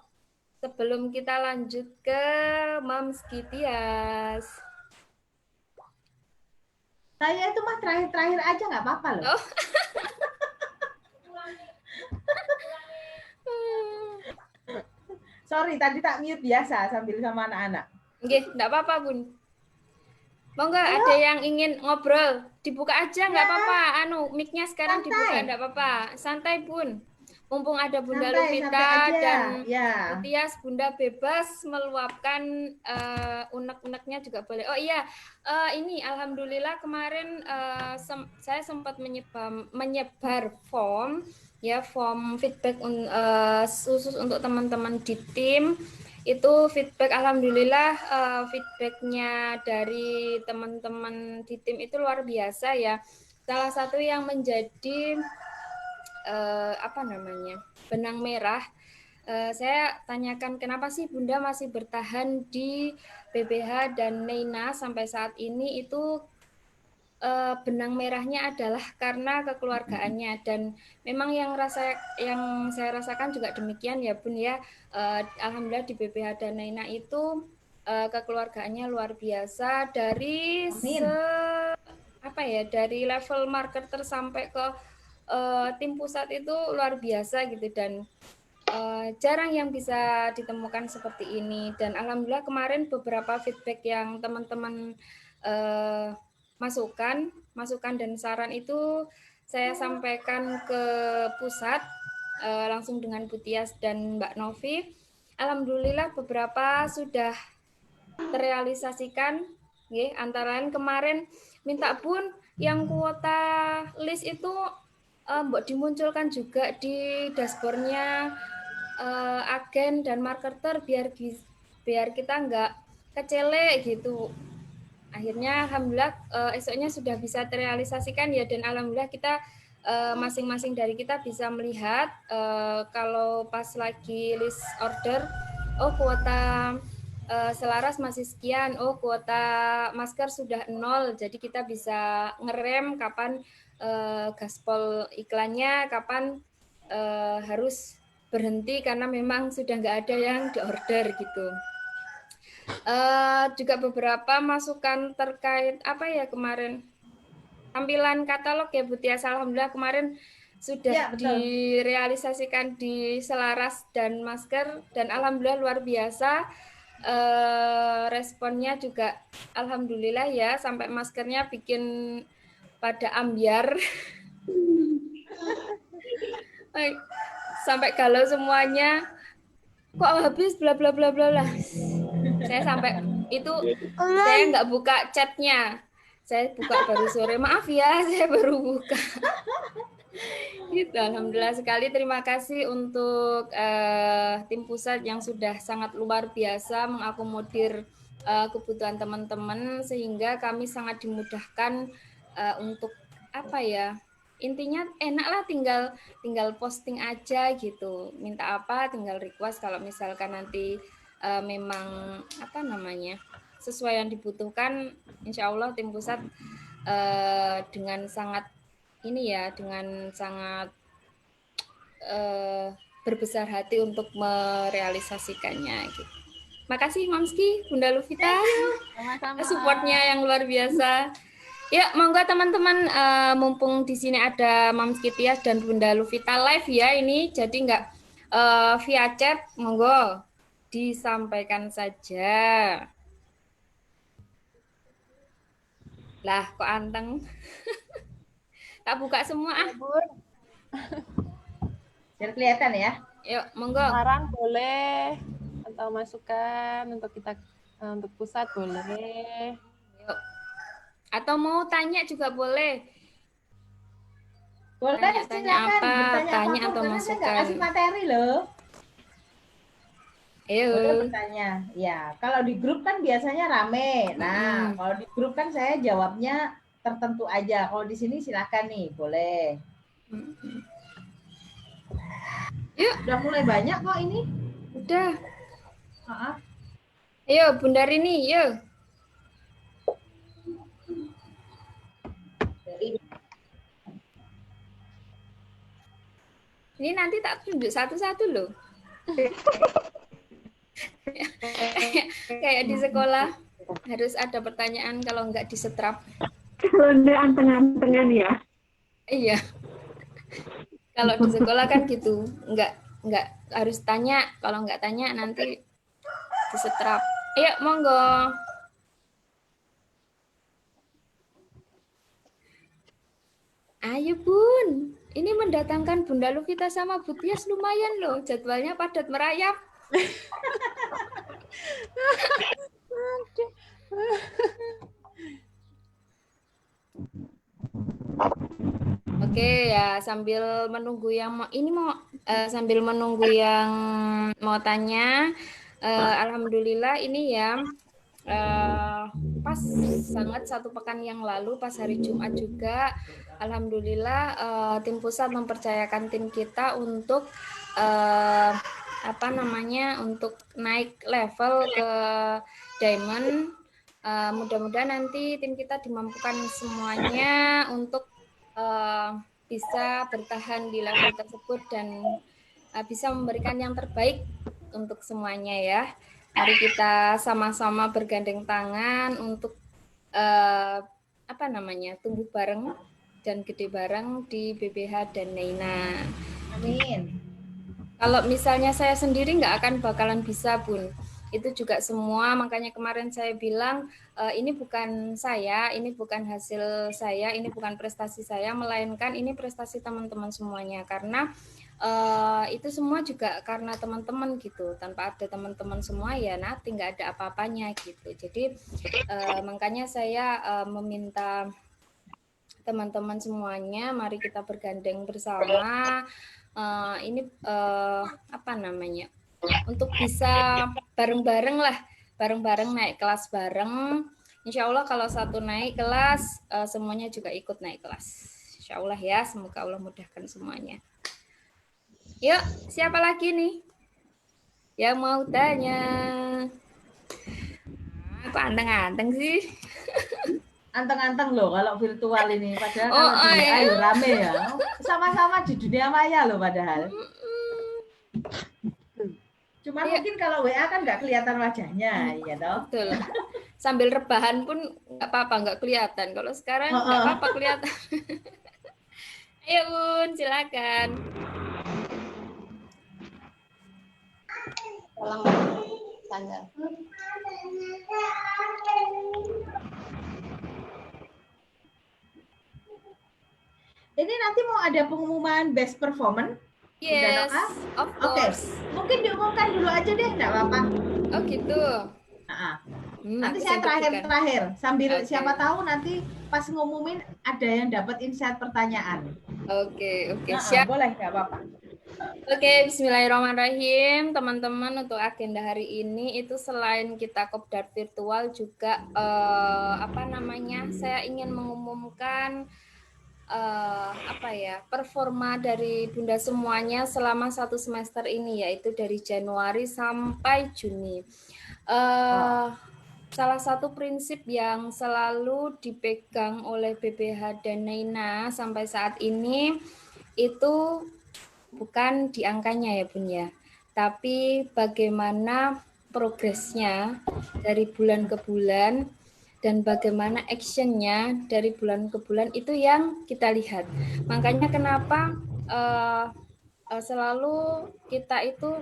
[SPEAKER 1] Sebelum kita lanjut ke Mams Gitias.
[SPEAKER 2] Saya itu mah terakhir-terakhir aja nggak apa-apa loh. Sorry, tadi tak mute biasa sambil sama anak-anak.
[SPEAKER 1] Nggih, nggak apa-apa Bun. Monggo ada yang ingin ngobrol, dibuka aja nggak apa-apa. Mic-nya sekarang dibuka nggak apa-apa. Santai Bun. Mumpung ada Bunda Luvita dan Gitias, Bunda bebas meluapkan unek-uneknya juga boleh. Oh iya, ini alhamdulillah kemarin saya sempat menyebar form feedback khusus untuk teman-teman di tim. Itu feedback alhamdulillah feedbacknya dari teman-teman di tim itu luar biasa ya. Salah satu yang menjadi benang merah, saya tanyakan kenapa sih Bunda masih bertahan di BBH dan Neina sampai saat ini. Itu benang merahnya adalah karena kekeluargaannya, dan memang yang saya rasakan juga demikian ya Bun ya. Alhamdulillah di BBH dan Neina itu kekeluargaannya luar biasa, dari dari level marketer sampai ke tim pusat itu luar biasa gitu, dan jarang yang bisa ditemukan seperti ini. Dan alhamdulillah kemarin beberapa feedback yang teman-teman masukan dan saran itu saya sampaikan ke pusat langsung dengan Bu Tias dan Mbak Novi. Alhamdulillah beberapa sudah terrealisasikan. Antara lain kemarin minta Bun yang kuota list itu mbok dimunculkan juga di dashboardnya agen dan marketer biar kita nggak kecele gitu. Akhirnya alhamdulillah esoknya sudah bisa terrealisasikan ya, dan alhamdulillah kita masing-masing dari kita bisa melihat kalau pas lagi list order, kuota selaras masih sekian, oh kuota masker sudah 0, jadi kita bisa ngerem kapan gaspol iklannya, kapan harus berhenti karena memang sudah nggak ada yang diorder gitu. Juga beberapa masukan terkait apa ya kemarin tampilan katalog ya Bu Tias, alhamdulillah kemarin sudah
[SPEAKER 2] Ya, betul.
[SPEAKER 1] direalisasikan di selaras dan masker dan alhamdulillah luar biasa. Responnya juga alhamdulillah ya, sampai maskernya bikin pada ambiar. Sampai galau semuanya, kok habis bla bla bla bla lah. Saya sampai itu saya nggak buka chatnya, saya buka baru sore, maaf ya saya baru buka. Gitu, alhamdulillah sekali, terima kasih untuk tim pusat yang sudah sangat luar biasa mengakomodir kebutuhan teman-teman sehingga kami sangat dimudahkan untuk apa ya, intinya enaklah tinggal posting aja gitu, minta apa tinggal request, kalau misalkan nanti memang apa namanya sesuai yang dibutuhkan, insya Allah tim pusat dengan sangat ini ya, dengan sangat berbesar hati untuk merealisasikannya gitu. Makasih Mamski, Bunda Luvita, supportnya yang luar biasa. Ya, monggo teman-teman, mumpung di sini ada Mamski Tias dan Bunda Luvita live ya ini, jadi nggak via chat, monggo disampaikan saja. Lah, kok anteng? Tak buka semua ah.
[SPEAKER 2] Biar kelihatan ya.
[SPEAKER 1] Yuk, monggo.
[SPEAKER 9] Saran boleh atau masukan untuk kita untuk pusat boleh.
[SPEAKER 1] Yuk. Atau mau tanya juga boleh.
[SPEAKER 2] Boleh,
[SPEAKER 1] tanya apa? Tanya atau masukan.
[SPEAKER 2] Saya nggak kasih materi loh.
[SPEAKER 1] Ayo.
[SPEAKER 2] Boleh bertanya. Ya, kalau di grup kan biasanya rame. Nah, kalau di grup kan saya jawabnya tertentu aja. Kalau di sini silakan nih, boleh.
[SPEAKER 1] Yuk,
[SPEAKER 2] udah mulai banyak kok ini.
[SPEAKER 1] Udah.
[SPEAKER 2] Maaf.
[SPEAKER 1] Ayo, Bunda Rini, yuk. Ini nanti tak tunjuk satu-satu loh. Kayak di sekolah harus ada pertanyaan, kalau nggak disetrap.
[SPEAKER 7] Kalau anteng-antengan ya.
[SPEAKER 1] Iya. Kalau di sekolah kan gitu, nggak harus tanya, kalau nggak tanya nanti disetrap. Ayo, monggo. Ayo Bun, ini mendatangkan Bunda Luvita sama Bu Tias lumayan loh, jadwalnya padat merayap. Oke ya, sambil menunggu yang sambil menunggu yang mau tanya, alhamdulillah ini ya pas sangat satu pekan yang lalu pas hari Jumat juga, alhamdulillah tim pusat mempercayakan tim kita untuk untuk naik level ke diamond. Mudah-mudahan nanti tim kita dimampukan semuanya untuk bisa bertahan di level tersebut dan bisa memberikan yang terbaik untuk semuanya ya. Mari kita sama-sama bergandeng tangan untuk tumbuh bareng dan gede bareng di BBH dan Neina.
[SPEAKER 2] Amin.
[SPEAKER 1] Kalau misalnya saya sendiri nggak akan bakalan bisa Bun. Itu juga semua, makanya kemarin saya bilang ini bukan saya, ini bukan hasil saya, ini bukan prestasi saya, melainkan ini prestasi teman-teman semuanya, karena itu semua juga karena teman-teman gitu. Tanpa ada teman-teman semua ya nanti nggak ada apa-apanya gitu. Jadi makanya saya meminta teman-teman semuanya, mari kita bergandeng bersama untuk bisa bareng-bareng naik kelas bareng. Insya Allah kalau satu naik kelas, semuanya juga ikut naik kelas. Insya Allah ya, semoga Allah mudahkan semuanya. Yuk, siapa lagi nih yang mau tanya? Kok anteng-anteng sih?
[SPEAKER 2] Anteng-anteng loh kalau virtual ini. Padahal
[SPEAKER 1] Oh,
[SPEAKER 2] kalau di WA
[SPEAKER 1] iya.
[SPEAKER 2] ya rame ya. Sama-sama di dunia maya loh padahal. Cuma
[SPEAKER 1] Iya.
[SPEAKER 2] mungkin kalau WA kan nggak kelihatan wajahnya, ya toh.
[SPEAKER 1] Betul. Sambil rebahan pun nggak apa-apa, nggak kelihatan. Kalau sekarang nggak
[SPEAKER 2] Heeh.
[SPEAKER 1] apa-apa kelihatan. Ayo Un, silakan.
[SPEAKER 6] Tolong sandal.
[SPEAKER 2] Ini nanti mau ada pengumuman best performance.
[SPEAKER 1] Yes, of
[SPEAKER 2] Oke,
[SPEAKER 1] course.
[SPEAKER 2] mungkin diumumkan dulu aja deh, nggak apa-apa.
[SPEAKER 1] Oh gitu.
[SPEAKER 2] Nah,
[SPEAKER 1] aku
[SPEAKER 2] nanti saya
[SPEAKER 1] deg-degan.
[SPEAKER 2] terakhir sambil
[SPEAKER 1] Oke.
[SPEAKER 2] siapa tahu nanti pas ngumumin ada yang dapat insight pertanyaan.
[SPEAKER 1] Oke, siap.
[SPEAKER 2] Boleh, nggak apa-apa.
[SPEAKER 1] Oke, bismillahirrahmanirrahim. Teman-teman, untuk agenda hari ini itu selain kita kopdar virtual juga saya ingin mengumumkan performa dari Bunda semuanya selama 1 semester ini, yaitu dari Januari sampai Juni. Salah satu prinsip yang selalu dipegang oleh BPH dan Neina sampai saat ini itu bukan di angkanya ya Bun ya, tapi bagaimana progresnya dari bulan ke bulan dan bagaimana actionnya dari bulan ke bulan itu yang kita lihat. Makanya kenapa selalu kita itu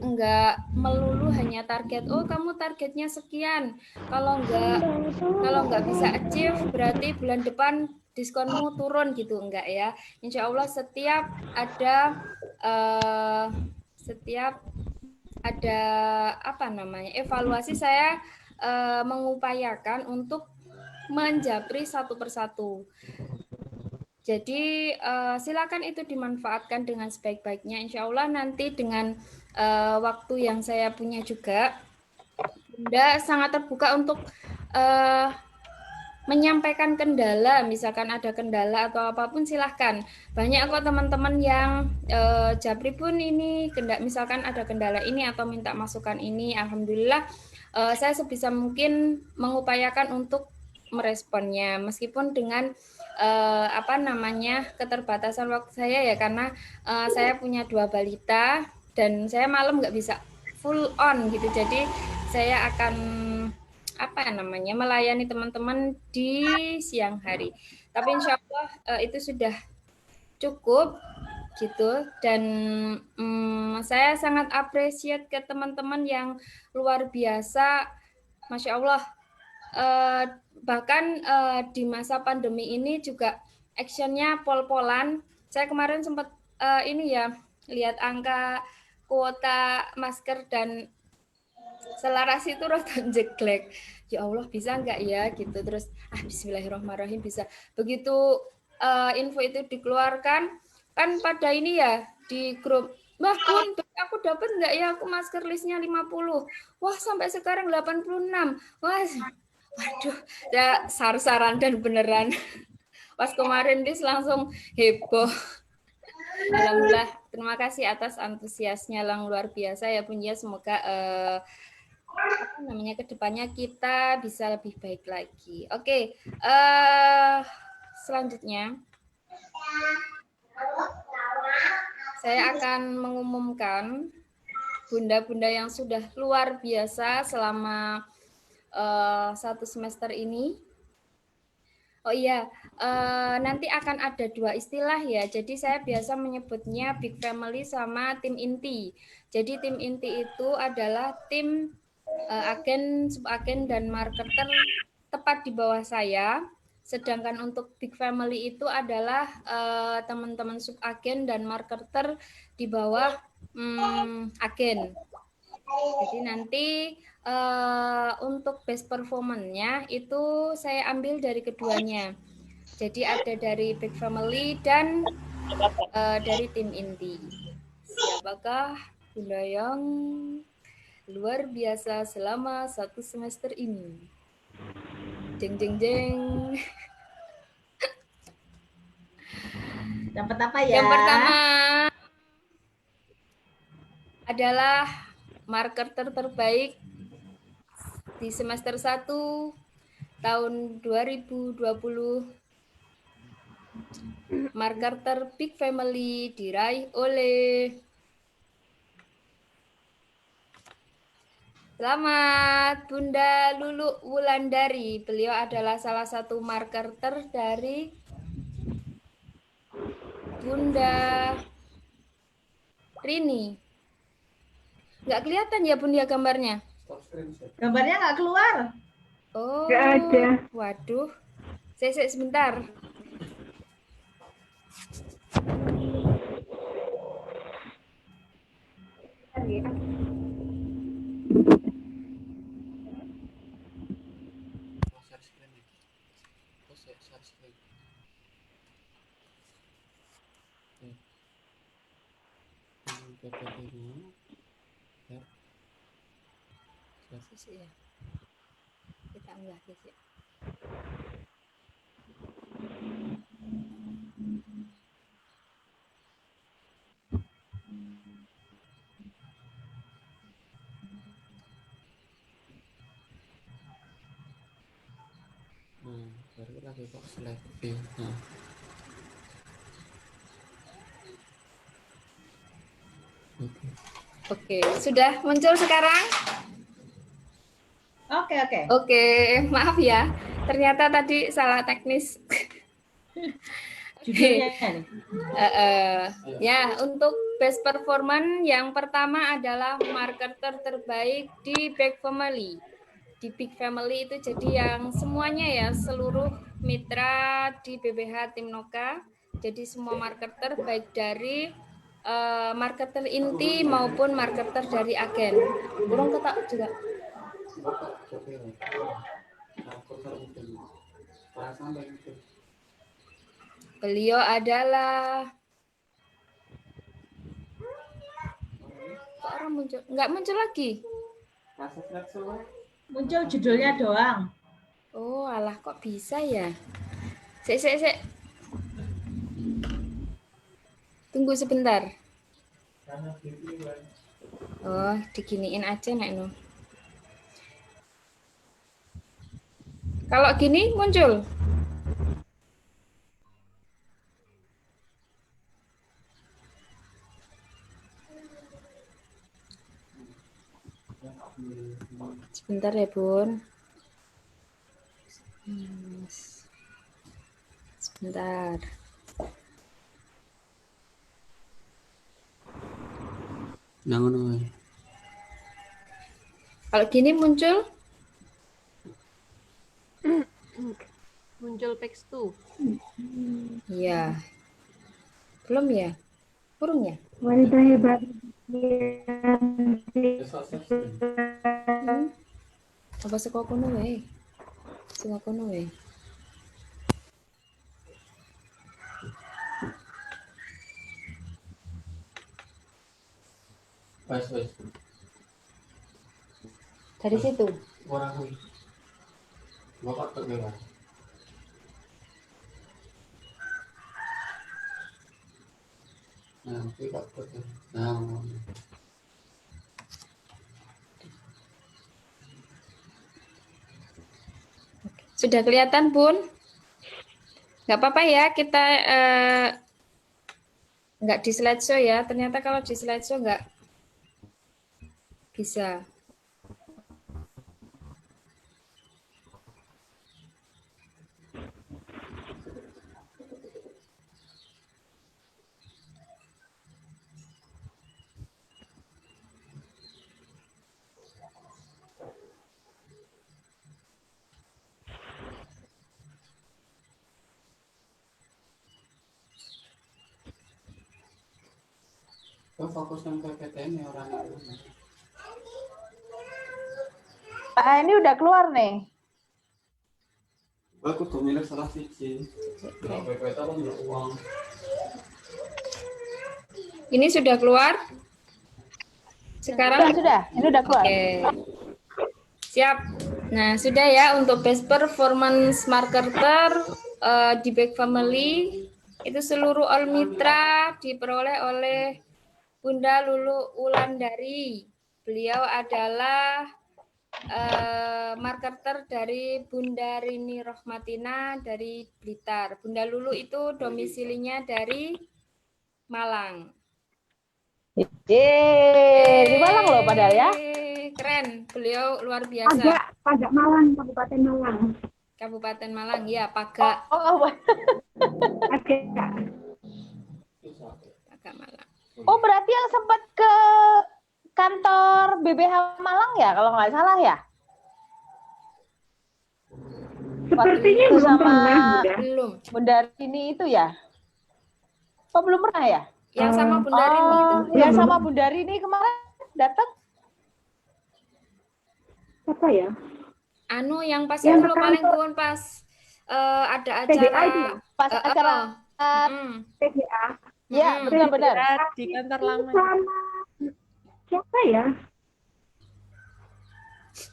[SPEAKER 1] enggak melulu hanya target, oh kamu targetnya sekian, kalau enggak bisa achieve berarti bulan depan diskonmu turun gitu, enggak ya. Insya Allah setiap ada evaluasi, saya mengupayakan untuk menjapri satu persatu. Jadi silakan itu dimanfaatkan dengan sebaik-baiknya. Insya Allah nanti dengan waktu yang saya punya juga, Bunda sangat terbuka untuk menyampaikan kendala. Misalkan ada kendala atau apapun silahkan. Banyak kok teman-teman yang japri pun ini, misalkan ada kendala ini atau minta masukan ini. Alhamdulillah saya sebisa mungkin mengupayakan untuk meresponnya, meskipun dengan keterbatasan waktu saya ya, karena saya punya 2 balita dan saya malam nggak bisa full on gitu, jadi saya akan melayani teman-teman di siang hari. Tapi insya Allah itu sudah cukup gitu, dan saya sangat appreciate ke teman-teman yang luar biasa, Masya Allah. Bahkan di masa pandemi ini juga actionnya pol-polan. Saya kemarin sempat lihat angka kuota masker dan selaras itu rada jeglek. Ya Allah, bisa nggak ya gitu. Terus bismillahirrahmanirrahim bisa. Begitu info itu dikeluarkan, kan pada ini ya di grup, Mbak Bun, aku dapat nggak ya aku masker listnya 50. Wah, sampai sekarang 86. Wah, waduh, ya sar-saran dan beneran. Pas kemarin langsung heboh. Alhamdulillah, terima kasih atas antusiasnya yang luar biasa ya Bun ya. Semoga kedepannya kita bisa lebih baik lagi. Oke, selanjutnya saya akan mengumumkan bunda-bunda yang sudah luar biasa selama 1 semester ini. Oh iya, nanti akan ada 2 istilah ya. Jadi saya biasa menyebutnya big family sama tim inti. Jadi tim inti itu adalah tim agen, subagen, dan marketer tepat di bawah saya. Sedangkan untuk big family itu adalah teman-teman subagen dan marketer di bawah agen. Jadi nanti untuk best performance-nya itu saya ambil dari keduanya. Jadi ada dari big family dan dari tim inti. Siapakah Bunda yang luar biasa selama 1 semester ini? Jeng jeng jeng.
[SPEAKER 2] Dapat apa ya?
[SPEAKER 1] Yang pertama adalah marketer terbaik di semester 1 tahun 2020. Marketer Big Family diraih oleh Selamat Bunda Lulu Wulandari. Beliau adalah salah satu marketer dari Bunda Rini. Nggak kelihatan ya Bunda gambarnya?
[SPEAKER 2] Gambarnya nggak keluar.
[SPEAKER 1] Oh,
[SPEAKER 7] Nggak ada.
[SPEAKER 1] waduh. Saya sebentar. Ya. Kita unggah ya.
[SPEAKER 8] Baru lagi kok slide view.
[SPEAKER 1] Oke, sudah muncul sekarang?
[SPEAKER 2] Oke.
[SPEAKER 1] Oke, maaf ya. Ternyata tadi salah teknis.
[SPEAKER 2] Judulnya nih.
[SPEAKER 1] Ya, untuk best performance yang pertama adalah marketer terbaik di Big Family. Di Big Family itu jadi yang semuanya ya, seluruh mitra di BBH Timnoka. Jadi semua marketer baik dari marketer inti maupun marketer dari agen. Kurang ketak juga. Beliau adalah kok orang muncul? Nggak muncul lagi.
[SPEAKER 2] Muncul judulnya doang.
[SPEAKER 1] Oh, alah kok bisa ya? Sek. Tunggu sebentar. Oh, diginiin aja Nek Nu. Kalau gini muncul. Sebentar ya, Bun. Sebentar. Kalau gini muncul?
[SPEAKER 9] Muncul page 2.
[SPEAKER 1] Iya. Belum ya? Kurung ya?
[SPEAKER 7] Wanita hebat.
[SPEAKER 1] Apa saka kono wae? Saka kono wae.
[SPEAKER 8] Wes.
[SPEAKER 1] Dari situ.
[SPEAKER 8] Orang kuwi. Bapak tok dewa. Nanti Pak tok.
[SPEAKER 1] Sudah kelihatan, Bun? Nggak apa-apa ya, kita nggak di slideshow ya. Ternyata kalau di slideshow nggak bisa.
[SPEAKER 8] Fokus yang PPTN ya orang itu.
[SPEAKER 2] Ini udah keluar nih.
[SPEAKER 8] Aku tuh milih salah siji. PPT aku milih uang.
[SPEAKER 1] Ini sudah keluar? Sekarang?
[SPEAKER 2] Sudah. Ini udah keluar.
[SPEAKER 1] Oke. Siap. Nah, sudah ya untuk best performance marketer di Big Family. Itu seluruh all mitra diperoleh oleh Bunda Lulu Wulandari. beliau adalah marketer dari Bunda Rini Rohmatina dari Blitar. Bunda Lulu itu domisilinya dari Malang.
[SPEAKER 2] Di Malang loh padahal ya.
[SPEAKER 1] Keren, beliau luar biasa.
[SPEAKER 7] Pagak Malang, Kabupaten Malang.
[SPEAKER 1] Kabupaten Malang, ya, Pagak.
[SPEAKER 7] Agak.
[SPEAKER 1] Pagak Malang.
[SPEAKER 2] Oh, berarti yang sempat ke kantor BBH Malang ya, kalau nggak salah ya?
[SPEAKER 7] Sepertinya
[SPEAKER 2] Waktu itu
[SPEAKER 7] belum
[SPEAKER 2] sama
[SPEAKER 7] pernah, Bunda.
[SPEAKER 1] Belum.
[SPEAKER 2] Bunda Rini itu ya? Oh, belum pernah ya?
[SPEAKER 1] Yang sama Bunda Rini itu.
[SPEAKER 2] Yang sama Bunda Rini kemarin datang?
[SPEAKER 7] Apa ya?
[SPEAKER 1] Anu yang pas
[SPEAKER 7] Yang
[SPEAKER 1] itu
[SPEAKER 7] ke
[SPEAKER 1] lo paling
[SPEAKER 7] kantor.
[SPEAKER 1] pun pas ada
[SPEAKER 7] PDA
[SPEAKER 1] acara.
[SPEAKER 7] itu ya?
[SPEAKER 2] Pas acara
[SPEAKER 7] PGA.
[SPEAKER 2] ya, benar-benar.
[SPEAKER 9] Di kantor lama.
[SPEAKER 7] Sama siapa ya?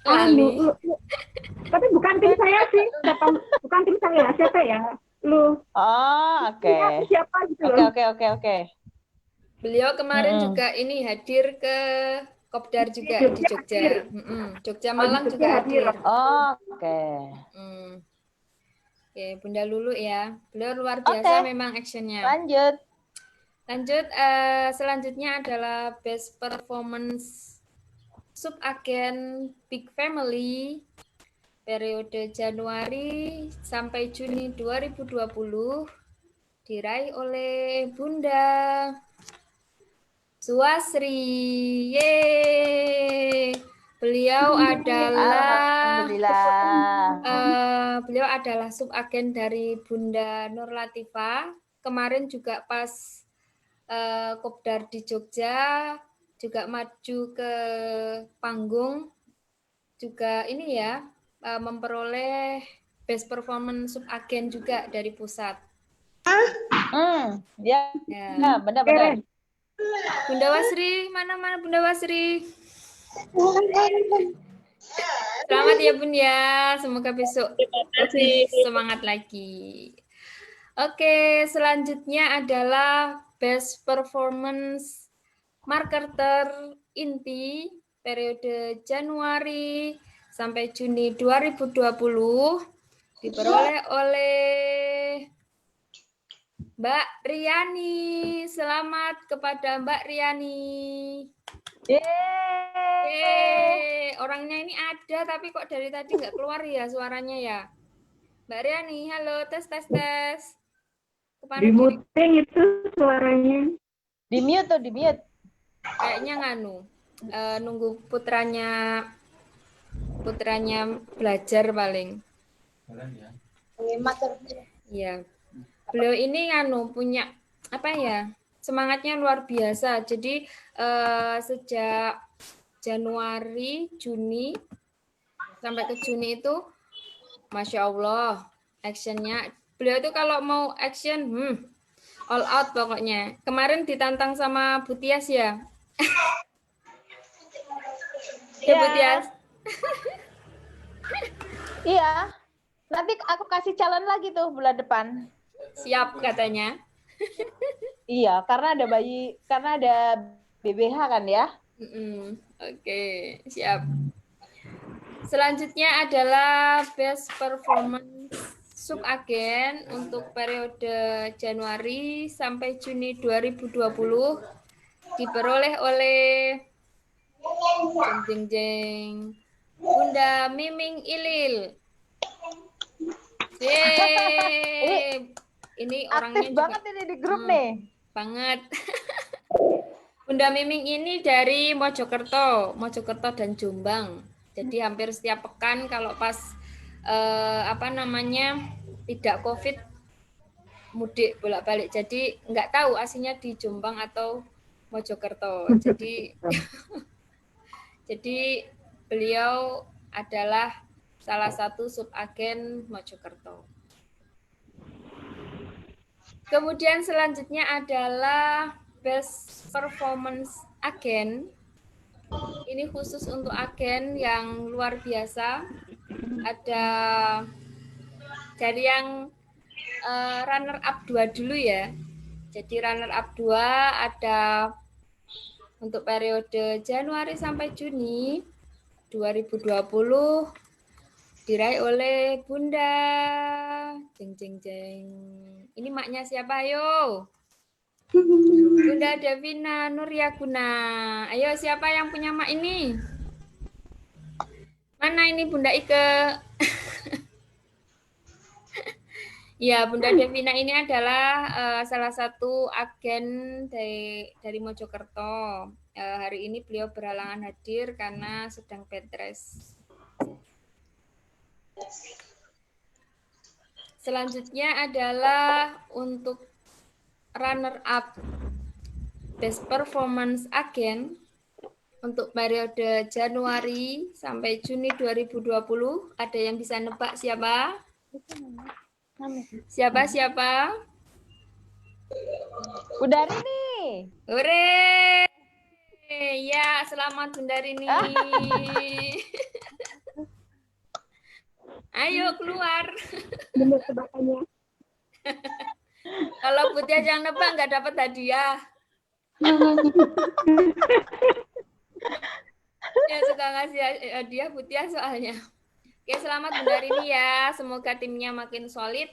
[SPEAKER 1] Lali.
[SPEAKER 7] Tapi bukan tim saya sih. Bukan tim saya. Siapa ya? Lu.
[SPEAKER 2] Oh, oke.
[SPEAKER 7] Siapa gitu loh.
[SPEAKER 2] Oke.
[SPEAKER 1] Beliau kemarin juga ini hadir ke Kopdar juga di Jogja. Jogja Malang juga hadir.
[SPEAKER 2] Oh, oke.
[SPEAKER 1] Oke, Bunda Lulu ya. Beliau luar biasa memang actionnya.
[SPEAKER 2] Lanjut.
[SPEAKER 1] Selanjutnya adalah Best Performance Subagen Big Family periode Januari sampai Juni 2020 diraih oleh Bunda Suwasri. Yeay. Beliau adalah subagen dari Bunda Nur Latifah. Kemarin juga pas Kopdar di Jogja juga maju ke panggung, juga ini ya memperoleh best performance subagen juga dari pusat.
[SPEAKER 2] Ya, benar-benar.
[SPEAKER 1] Bunda Wasri, mana Bunda Wasri? Selamat ya Bun ya, semoga besok lebih semangat lagi. Oke, selanjutnya adalah Best Performance Marketer Inti periode Januari sampai Juni 2020 diperoleh oleh Mbak Riani. Selamat kepada Mbak Riani. Yeay. Orangnya ini ada tapi kok dari tadi nggak keluar ya suaranya ya. Mbak Riani, halo, tes.
[SPEAKER 7] Di muting itu suaranya.
[SPEAKER 2] Di mute.
[SPEAKER 1] Kayaknya nunggu putranya belajar paling. Iya. Beliau ini punya apa ya? Semangatnya luar biasa. Jadi sejak Januari, Juni sampai ke Juni itu Masya Allah, actionnya. Beliau itu kalau mau action, all out pokoknya. Kemarin ditantang sama Bu Tias ya. Ya Bu Tias.
[SPEAKER 2] Iya. Nanti aku kasih challenge lagi tuh bulan depan.
[SPEAKER 1] Siap katanya.
[SPEAKER 2] Iya, karena ada BBH kan ya.
[SPEAKER 1] Oke, siap. Selanjutnya adalah Best Performance Subagen untuk periode Januari sampai Juni 2020 diperoleh oleh Bunda Miming Ilil. Ini orangnya
[SPEAKER 2] aktif banget ini di grup nih.
[SPEAKER 1] Banget. Bunda Miming ini dari Mojokerto dan Jombang. Jadi hampir setiap pekan kalau pas tidak COVID mudik bolak-balik. Jadi nggak tahu aslinya di Jombang atau Mojokerto. Jadi beliau adalah salah satu subagen Mojokerto. Kemudian selanjutnya adalah Best Performance Agen. Ini khusus untuk agen yang luar biasa. Ada dari yang runner up 2 dulu ya. Jadi runner up 2 ada untuk periode Januari sampai Juni 2020 diraih oleh Bunda jeng jeng jeng. Ini maknya siapa ayo? Bunda Devina Nuryaguna. Ayo siapa yang punya mak ini? Mana ini Bunda Ike? Ya, Bunda Devina ini adalah salah satu agen dari Mojokerto. Hari ini beliau berhalangan hadir karena sedang bed rest. Selanjutnya adalah untuk runner up best performance agen untuk periode Januari sampai Juni 2020. Ada yang bisa nebak siapa? Siapa?
[SPEAKER 2] Bundarini.
[SPEAKER 1] Hore! Ya, selamat Bundarini. Ayo keluar.
[SPEAKER 7] Bener tebakannya.
[SPEAKER 1] Kalau Butia yang nebak nggak dapat hadiah. Ya suka ngasih hadiah Butia soalnya. Oke, selamat Bundarini ya. Semoga timnya makin solid.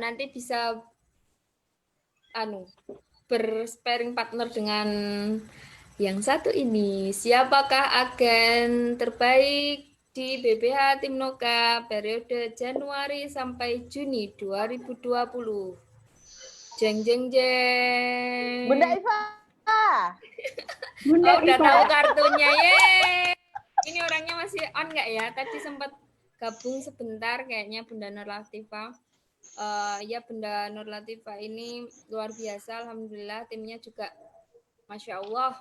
[SPEAKER 1] Nanti bisa bersparing partner dengan yang satu ini. Siapakah agen terbaik di BBH Timnoka periode Januari sampai Juni 2020? Jeng jeng jeng.
[SPEAKER 2] Bunda Iva.
[SPEAKER 1] Oh, udah tahu kartunya ye. Ini orangnya masih on nggak ya? Tadi sempat gabung sebentar kayaknya Bunda Nur Latifah. Ya Bunda Nur Latifah ini luar biasa, alhamdulillah timnya juga Masya Allah.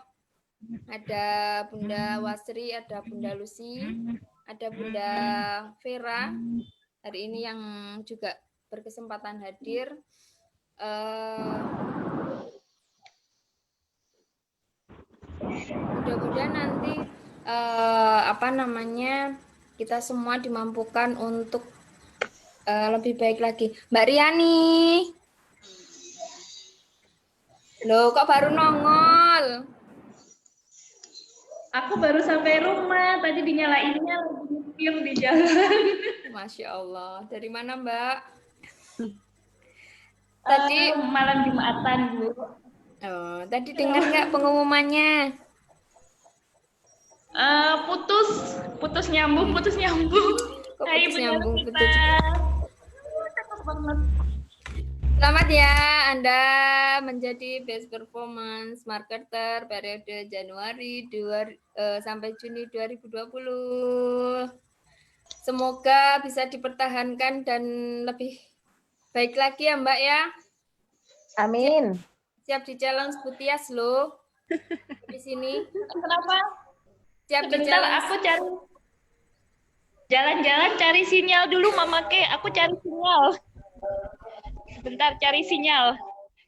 [SPEAKER 1] Ada Bunda Wasri, ada Bunda Lucy, ada Bunda Vera hari ini yang juga berkesempatan hadir. Mudah-mudahan nanti kita semua dimampukan untuk lebih baik lagi. Mbak Riani, loh kok baru nongol?
[SPEAKER 6] Aku baru sampai rumah, tadi dinyalainnya lagi nyetir di jalan.
[SPEAKER 1] Masya Allah. Dari mana Mbak? Tadi
[SPEAKER 6] malam Jumatan, Bu.
[SPEAKER 1] Oh, tadi dengar nggak pengumumannya?
[SPEAKER 6] Putus nyambung.
[SPEAKER 1] Kok putus nyambung? Selamat ya, Anda menjadi Best Performance Marketer periode Januari sampai Juni 2020. Semoga bisa dipertahankan dan lebih baik lagi ya Mbak ya.
[SPEAKER 2] Amin.
[SPEAKER 1] Siap di challenge Butias loh. Di sini.
[SPEAKER 6] Kenapa?
[SPEAKER 1] Siap di
[SPEAKER 6] Sebentar,
[SPEAKER 1] challenge.
[SPEAKER 6] aku cari jalan-jalan cari sinyal dulu Mama Ke. Aku cari sinyal. Bentar cari sinyal.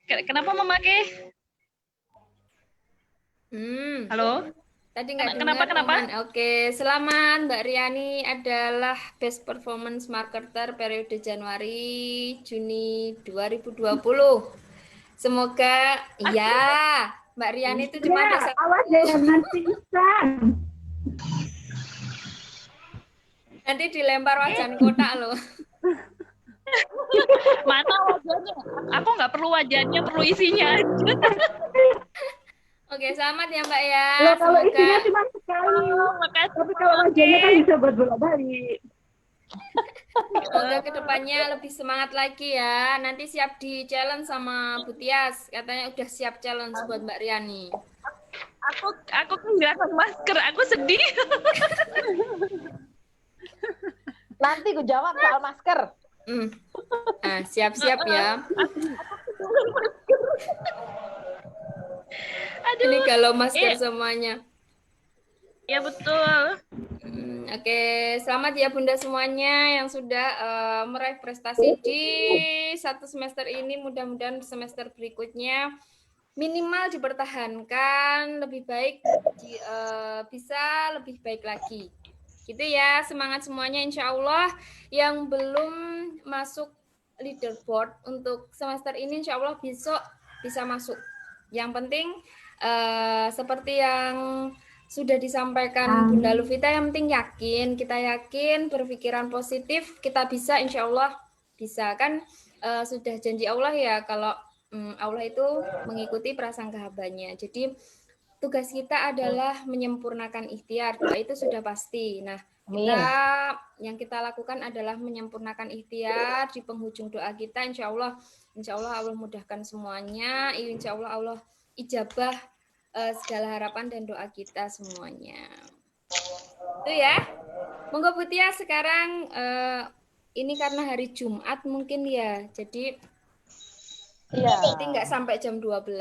[SPEAKER 6] Kenapa Mama Ke? Halo?
[SPEAKER 1] Tadi nggak
[SPEAKER 6] Kenapa?
[SPEAKER 1] dengar. Oke, selamat Mbak Riani adalah Best Performance Marketer periode Januari Juni 2020. Semoga ya Mbak Riani itu cuma ada satu.
[SPEAKER 7] Awas jangan pingsan.
[SPEAKER 1] Nanti dilempar wajan kotak loh.
[SPEAKER 6] Mana wajahnya? Aku nggak perlu wajahnya, perlu isinya aja.
[SPEAKER 1] Oke, selamat ya Mbak ya.
[SPEAKER 7] Loh, kalau
[SPEAKER 1] Semoga
[SPEAKER 7] isinya cuma sekali.
[SPEAKER 6] Makasih.
[SPEAKER 7] Tapi kalau wajahnya kan bisa buat bolak-balik.
[SPEAKER 1] Semoga kedepannya lebih semangat lagi ya. Nanti siap di challenge sama Butias. Katanya udah siap challenge buat Mbak Riani.
[SPEAKER 6] Aku kehilangan masker, aku sedih.
[SPEAKER 2] Nanti gue jawab soal masker.
[SPEAKER 1] Nah, siap-siap ya.
[SPEAKER 6] Aduh.
[SPEAKER 1] Ini kalau masker semuanya.
[SPEAKER 6] Ya betul.
[SPEAKER 1] Oke, selamat ya Bunda semuanya yang sudah meraih prestasi di satu semester ini. Mudah-mudahan semester berikutnya minimal dipertahankan, lebih baik bisa lebih baik lagi. Gitu ya, semangat semuanya insya Allah. Yang belum masuk leaderboard untuk semester ini insya Allah besok bisa masuk. Yang penting seperti yang sudah disampaikan Bunda Luvita, yang penting yakin, kita yakin, berpikiran positif, kita bisa, insya Allah bisa. Kan sudah janji Allah ya, kalau Allah itu mengikuti prasangka hambanya. Jadi tugas kita adalah menyempurnakan ikhtiar, doa itu sudah pasti. Nah, yang kita lakukan adalah menyempurnakan ikhtiar di penghujung doa kita, insya Allah Allah mudahkan semuanya, insya Allah ijabah segala harapan dan doa kita semuanya. Itu ya. Monggo Bu Tia, sekarang ini karena hari Jumat mungkin ya, jadi nanti nggak sampai jam 12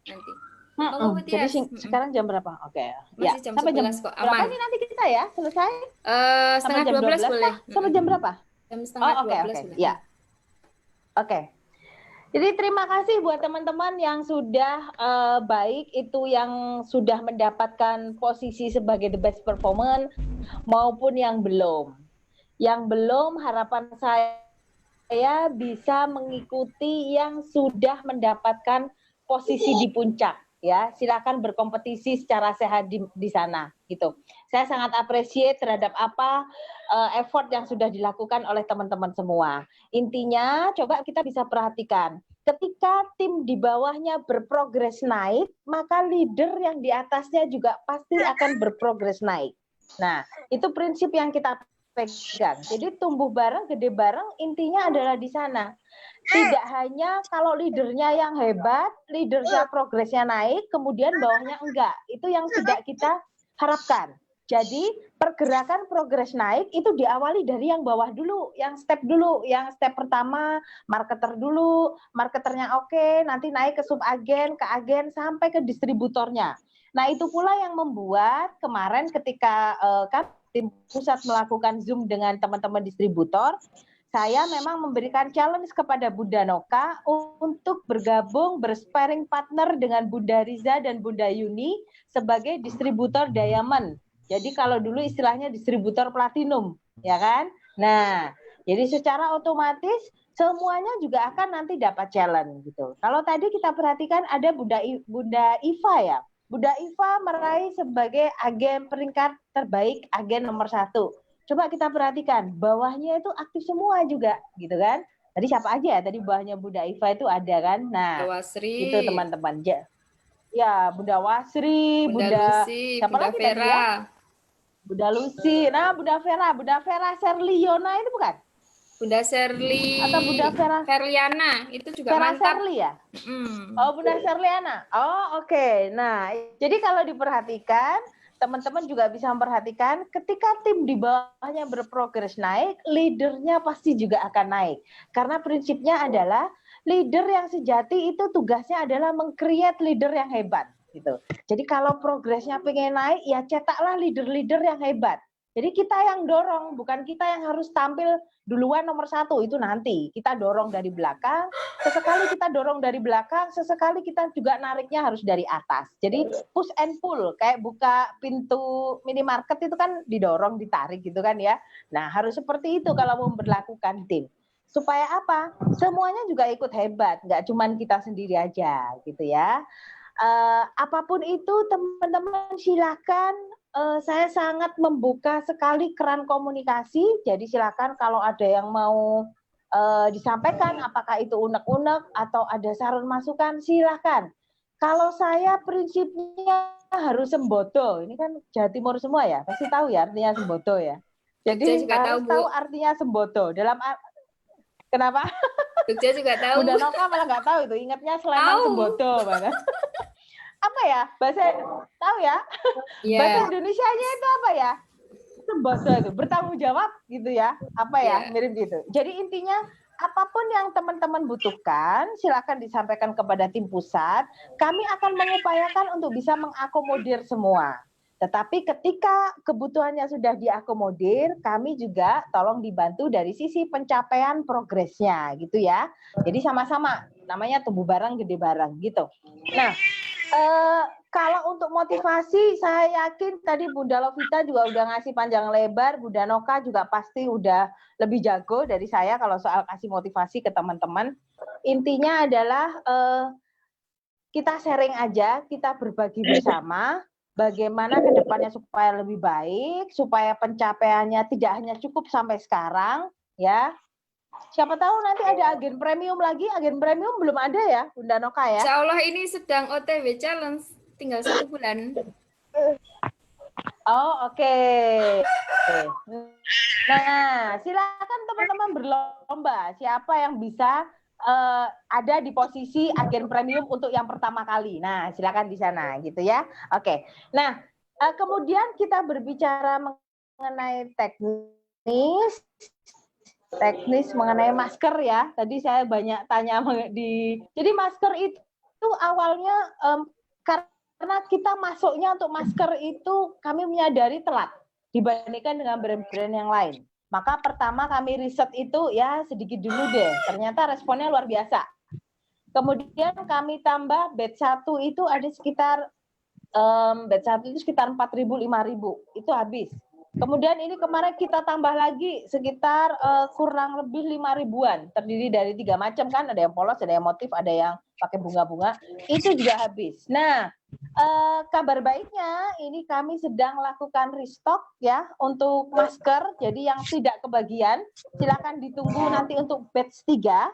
[SPEAKER 1] nanti. Monggo Bu Tia.
[SPEAKER 2] Jadi sekarang jam berapa? Oke.
[SPEAKER 1] Masih jam 11 kok, aman.
[SPEAKER 2] Berapa nih nanti kita ya selesai?
[SPEAKER 1] Setengah 12 boleh.
[SPEAKER 2] Sampai jam berapa?
[SPEAKER 1] Jam setengah 12 boleh.
[SPEAKER 2] Ya. Oke. Jadi terima kasih buat teman-teman yang sudah baik itu yang sudah mendapatkan posisi sebagai the best performer maupun yang belum. Yang belum, harapan saya bisa mengikuti yang sudah mendapatkan posisi di puncak. Ya, silakan berkompetisi secara sehat di sana gitu. Saya sangat appreciate terhadap apa effort yang sudah dilakukan oleh teman-teman semua. Intinya coba kita bisa perhatikan, ketika tim di bawahnya berprogres naik, maka leader yang di atasnya juga pasti akan berprogres naik. Nah, itu prinsip yang kita pegang. Jadi tumbuh bareng, gede bareng, intinya adalah di sana. Tidak hanya kalau leadernya yang hebat, leadernya progresnya naik, kemudian bawahnya enggak. Itu yang tidak kita harapkan. Jadi pergerakan progres naik itu diawali dari yang bawah dulu, yang step dulu. Yang step pertama marketer dulu, marketernya oke, nanti naik ke subagen, ke agen, sampai ke distributornya. Nah itu pula yang membuat kemarin ketika tim pusat melakukan Zoom dengan teman-teman distributor, saya memang memberikan challenge kepada Bunda Noka untuk bergabung bersparing partner dengan Bunda Riza dan Bunda Yuni sebagai distributor diamond. Jadi kalau dulu istilahnya distributor platinum, ya kan? Nah, jadi secara otomatis semuanya juga akan nanti dapat challenge gitu. Kalau tadi kita perhatikan ada Bunda Iva ya. Bunda Iva meraih sebagai agen peringkat terbaik, agen nomor 1. Coba kita perhatikan, bawahnya itu aktif semua juga, gitu kan? Tadi siapa aja ya? Tadi bawahnya Bunda Iva itu ada kan? Nah, itu teman-teman. Ya, Bunda Wasri, Bunda
[SPEAKER 1] Lucy,
[SPEAKER 2] siapa
[SPEAKER 1] Bunda
[SPEAKER 2] lagi
[SPEAKER 1] Vera.
[SPEAKER 2] tadi ya? Bunda Lucy. Nah, Bunda Vera Serliona itu bukan?
[SPEAKER 1] Bunda Serli
[SPEAKER 2] atau Bunda
[SPEAKER 1] Verliana itu juga
[SPEAKER 2] Vera
[SPEAKER 1] mantap.
[SPEAKER 2] Serli ya? Oh, Bunda Serliana. Oh, oke. Nah, jadi kalau diperhatikan, teman-teman juga bisa memperhatikan ketika tim di bawahnya berprogres naik, leadernya pasti juga akan naik. Karena prinsipnya adalah leader yang sejati itu tugasnya adalah meng-create leader yang hebat. Gitu. Jadi kalau progresnya pengen naik, ya cetaklah leader-leader yang hebat. Jadi kita yang dorong, bukan kita yang harus tampil duluan nomor 1, itu nanti. Kita dorong dari belakang, sesekali kita dorong dari belakang, sesekali kita juga nariknya harus dari atas. Jadi push and pull, kayak buka pintu minimarket itu kan didorong, ditarik gitu kan ya. Nah harus seperti itu kalau mau memperlakukan tim. Supaya apa? Semuanya juga ikut hebat, nggak cuma kita sendiri aja gitu ya. Apapun itu teman-teman silakan. Saya sangat membuka sekali keran komunikasi, jadi silakan kalau ada yang mau disampaikan, apakah itu unek-unek atau ada saran masukan, silakan. Kalau saya prinsipnya harus sembodo, ini kan Jawa Timur semua ya, pasti tahu ya artinya sembodo ya. Jadi harus tahu artinya sembodo. Kenapa?
[SPEAKER 1] Jogja juga tahu.
[SPEAKER 2] Bunda Noka malah nggak tahu itu, ingatnya Sleman sembodo mana. Apa ya bahasa tahu ya? Yeah. Bahasa Indonesianya itu apa ya? Sembodo itu bertanggung jawab gitu ya, apa ya, mirip gitu. Jadi intinya apapun yang teman-teman butuhkan silakan disampaikan kepada tim pusat, kami akan mengupayakan untuk bisa mengakomodir semua. Tetapi ketika kebutuhannya sudah diakomodir, kami juga tolong dibantu dari sisi pencapaian progresnya gitu ya. Jadi sama-sama, namanya tumbuh bareng gede bareng gitu. Nah, kalau untuk motivasi, saya yakin tadi Bunda Lovita juga udah ngasih panjang lebar, Bunda Noka juga pasti udah lebih jago dari saya kalau soal kasih motivasi ke teman-teman. Intinya adalah kita sharing aja, kita berbagi bersama bagaimana ke depannya supaya lebih baik, supaya pencapaiannya tidak hanya cukup sampai sekarang, ya. Siapa tahu nanti ada agen premium lagi, agen premium belum ada ya, Bunda Noka ya.
[SPEAKER 1] Insya Allah ini sedang OTW challenge, tinggal 1 bulan.
[SPEAKER 2] Oh, oke. Nah, silakan teman-teman berlomba. Siapa yang bisa ada di posisi agen premium untuk yang pertama kali. Nah, silakan di sana gitu ya. Oke. Nah, kemudian kita berbicara mengenai teknis mengenai masker ya. Tadi saya banyak tanya jadi masker itu awalnya karena kita masuknya untuk masker itu kami menyadari telat dibandingkan dengan brand-brand yang lain. Maka pertama kami riset itu ya sedikit dulu deh. Ternyata responnya luar biasa. Kemudian kami tambah batch 1 itu ada sekitar batch 1 itu sekitar 4.000 5.000 itu habis. Kemudian ini kemarin kita tambah lagi sekitar kurang lebih 5.000-an. Terdiri dari 3 macam kan, ada yang polos, ada yang motif, ada yang pakai bunga-bunga. Itu juga habis. Nah, kabar baiknya ini kami sedang lakukan restock ya untuk masker. Jadi yang tidak kebagian silakan ditunggu nanti untuk batch 3.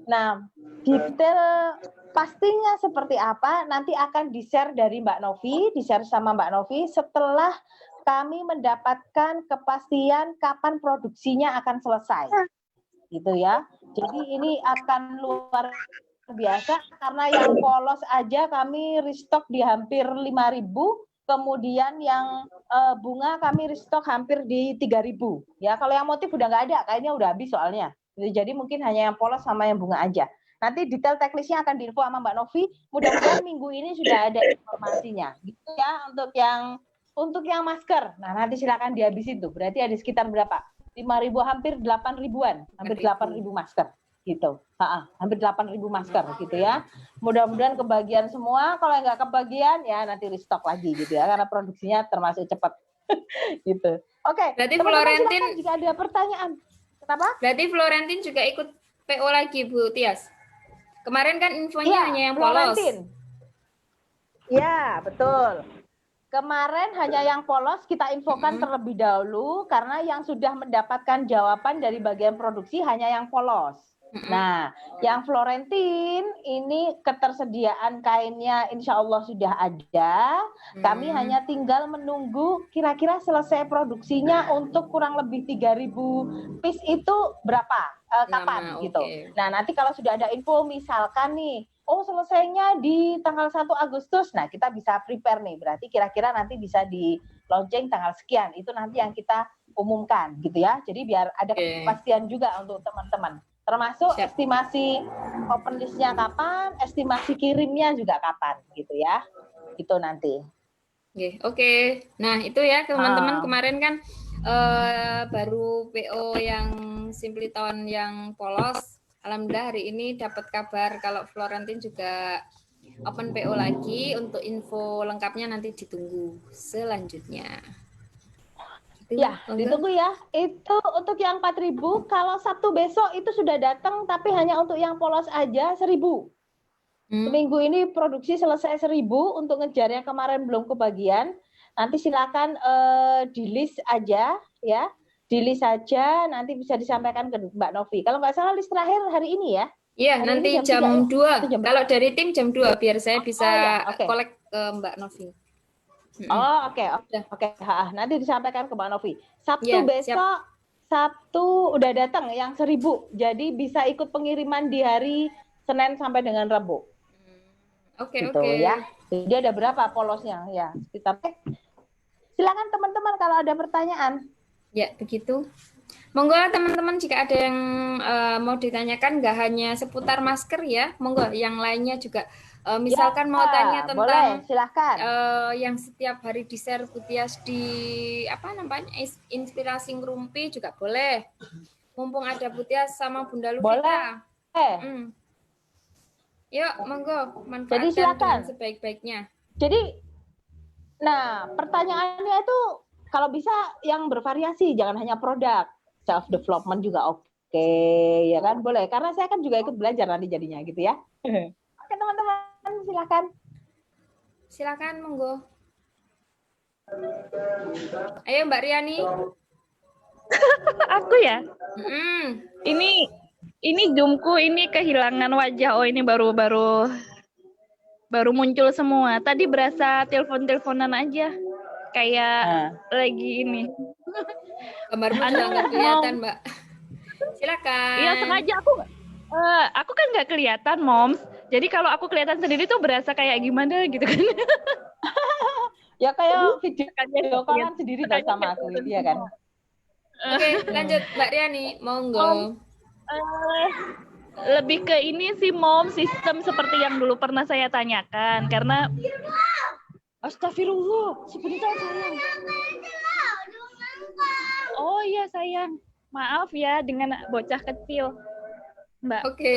[SPEAKER 2] Nah, detail pastinya seperti apa nanti akan di-share dari Mbak Novi, di-share sama Mbak Novi setelah kami mendapatkan kepastian kapan produksinya akan selesai. Gitu ya. Jadi ini akan luar biasa karena yang polos aja kami restock di hampir 5.000, kemudian yang bunga kami restock hampir di 3.000. Ya, kalau yang motif udah nggak ada, kayaknya udah habis soalnya. Jadi mungkin hanya yang polos sama yang bunga aja. Nanti detail teknisnya akan diinfo sama Mbak Novi. Mudah-mudahan minggu ini sudah ada informasinya. Gitu ya untuk yang masker. Nah, nanti silakan dihabisin tuh. Berarti ada sekitar berapa? 5.000 hampir 8.000-an, hampir 8.000 masker gitu. Hampir 8.000 masker gitu ya. Mudah-mudahan kebagian semua. Kalau nggak kebagian ya nanti restock lagi gitu ya karena produksinya termasuk cepat gitu. Oke.
[SPEAKER 1] Berarti
[SPEAKER 2] teman-teman
[SPEAKER 1] Florentin
[SPEAKER 2] silakan jika ada pertanyaan. Kenapa?
[SPEAKER 1] Berarti Florentin juga ikut PO lagi Bu Tias. Kemarin kan infonya hanya yang polos.
[SPEAKER 2] Ya, betul. Kemarin hanya yang polos kita infokan terlebih dahulu karena yang sudah mendapatkan jawaban dari bagian produksi hanya yang polos. Nah, yang Florentin ini ketersediaan kainnya insya Allah sudah ada. Kami hanya tinggal menunggu kira-kira selesai produksinya untuk kurang lebih 3.000 piece itu berapa, kapan gitu. Nah, nanti kalau sudah ada info misalkan nih, oh selesainya di tanggal 1 Agustus, nah kita bisa prepare nih. Berarti kira-kira nanti bisa di launching tanggal sekian. Itu nanti yang kita umumkan gitu ya. Jadi biar ada kepastian juga untuk teman-teman. Termasuk estimasi open list-nya kapan, estimasi kirimnya juga kapan gitu ya. Itu nanti.
[SPEAKER 1] Oke. Nah, itu ya teman-teman kemarin kan baru PO yang Simply Town yang polos. Alhamdulillah hari ini dapat kabar kalau Florentin juga open PO lagi. Untuk info lengkapnya nanti ditunggu selanjutnya.
[SPEAKER 2] Ya, ditunggu ya. Itu untuk yang 4.000. Kalau Sabtu besok itu sudah datang, tapi hanya untuk yang polos aja 1.000. Seminggu ini produksi selesai 1.000 untuk ngejar yang kemarin belum kebagian. Nanti silakan di list aja ya. Di list saja, nanti bisa disampaikan ke Mbak Novi. Kalau nggak salah list terakhir hari ini ya?
[SPEAKER 1] Iya, nanti jam 2. Kalau dari tim jam 2, biar saya bisa kolek ke Mbak Novi.
[SPEAKER 2] Oh, oke. Nanti disampaikan ke Mbak Novi. Sabtu besok, Sabtu udah datang yang 1.000. Jadi bisa ikut pengiriman di hari Senin sampai dengan Rabu.
[SPEAKER 1] Oke.
[SPEAKER 2] Ya. Jadi ada berapa polosnya? Ya, kita silakan teman-teman kalau ada pertanyaan.
[SPEAKER 1] Ya, begitu. Monggo teman-teman jika ada yang mau ditanyakan nggak hanya seputar masker ya, monggo yang lainnya juga. Misalkan mau tanya tentang
[SPEAKER 2] boleh, silahkan.
[SPEAKER 1] Yang setiap hari di-share Bu Tias di inspirasi ngerumpi juga boleh. Mumpung ada Bu Tias sama Bunda Luvita.
[SPEAKER 2] Boleh.
[SPEAKER 1] Yuk, monggo manfaatkan dengan sebaik-baiknya.
[SPEAKER 2] Jadi, nah pertanyaannya itu kalau bisa yang bervariasi, jangan hanya produk, self development juga oke, ya kan boleh. Karena saya kan juga ikut belajar nanti jadinya gitu ya. Oke teman-teman, silakan
[SPEAKER 1] monggo. Ayo Mbak Riani.
[SPEAKER 6] Aku ya. Ini Zoomku ini kehilangan wajah. Oh, ini baru muncul semua. Tadi berasa telepon-teleponan aja. Kayak lagi ini.
[SPEAKER 1] Gambarmu juga nggak kelihatan, Mbak. Silakan.
[SPEAKER 6] Iya, sengaja aku kan nggak kelihatan, Moms. Jadi kalau aku kelihatan sendiri tuh berasa kayak gimana gitu kan.
[SPEAKER 2] Ya kayak video callan sendiri sama aku, iya kan?
[SPEAKER 1] Oke, lanjut Mbak Riani, monggo.
[SPEAKER 6] Lebih ke ini sih, Mom, sistem seperti yang dulu pernah saya tanyakan. Karena astagfirullah, sebentar sayang. Oh iya sayang, maaf ya dengan bocah kecil, Mbak.
[SPEAKER 1] Oke.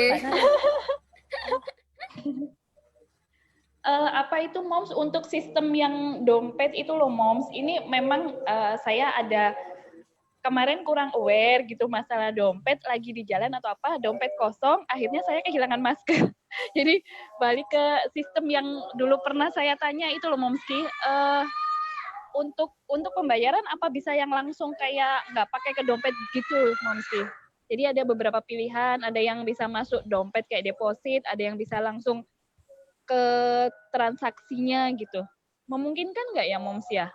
[SPEAKER 6] Apa itu, Moms, untuk sistem yang dompet itu loh, Moms. Ini memang saya ada kemarin kurang aware gitu masalah dompet, lagi di jalan atau apa, dompet kosong, akhirnya saya kehilangan masker. Jadi balik ke sistem yang dulu pernah saya tanya itu loh, Momski. Untuk pembayaran apa bisa yang langsung kayak nggak pakai ke dompet gitu, Momski? Jadi ada beberapa pilihan, ada yang bisa masuk dompet kayak deposit, ada yang bisa langsung ke transaksinya gitu. Memungkinkan nggak ya, Moms ya?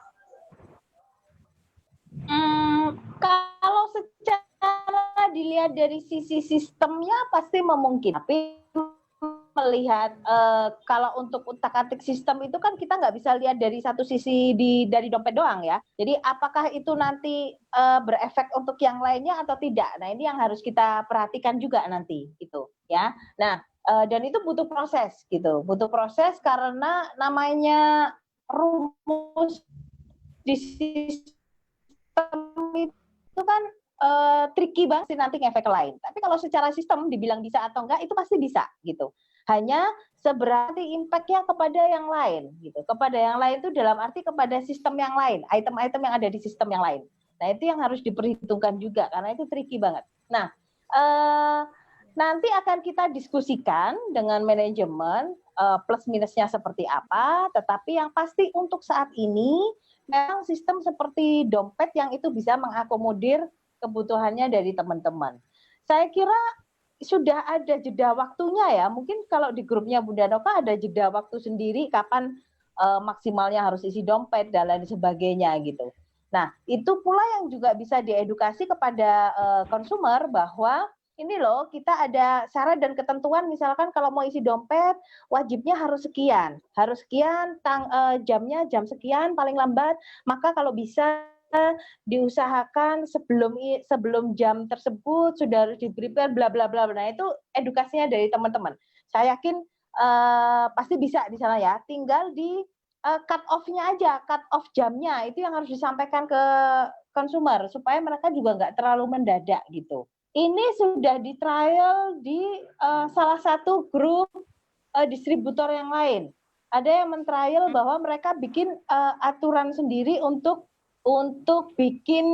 [SPEAKER 2] Kalau secara dilihat dari sisi sistemnya pasti memungkinkan. Tapi melihat kalau untuk utak-atik sistem itu kan kita nggak bisa lihat dari satu sisi dari dompet doang ya. Jadi apakah itu nanti berefek untuk yang lainnya atau tidak? Nah ini yang harus kita perhatikan juga nanti itu ya. Nah dan itu butuh proses gitu, butuh proses karena namanya rumus di sistem itu kan tricky banget sih nanti ngefek ke lain. Tapi kalau secara sistem dibilang bisa atau enggak itu pasti bisa gitu. Hanya seberarti impact-nya kepada yang lain gitu. Kepada yang lain itu dalam arti kepada sistem yang lain, item-item yang ada di sistem yang lain. Nah itu yang harus diperhitungkan juga karena itu tricky banget. Nah nanti akan kita diskusikan dengan manajemen plus minusnya seperti apa, tetapi yang pasti untuk saat ini memang sistem seperti dompet yang itu bisa mengakomodir kebutuhannya dari teman-teman. Saya kira sudah ada jeda waktunya ya, mungkin kalau di grupnya Bunda Noka ada jeda waktu sendiri kapan maksimalnya harus isi dompet dan lain sebagainya gitu. Nah itu pula yang juga bisa diedukasi kepada konsumer bahwa ini loh, kita ada syarat dan ketentuan, misalkan kalau mau isi dompet, wajibnya harus sekian, jamnya jam sekian paling lambat, maka kalau bisa diusahakan sebelum jam tersebut sudah harus di-prepare, bla bla bla. Nah itu edukasinya dari teman-teman. Saya yakin pasti bisa di sana ya, tinggal di cut off-nya aja, cut off jamnya, itu yang harus disampaikan ke konsumer, supaya mereka juga nggak terlalu mendadak gitu. Ini sudah di trial di salah satu grup distributor yang lain. Ada yang men-trial bahwa mereka bikin aturan sendiri untuk bikin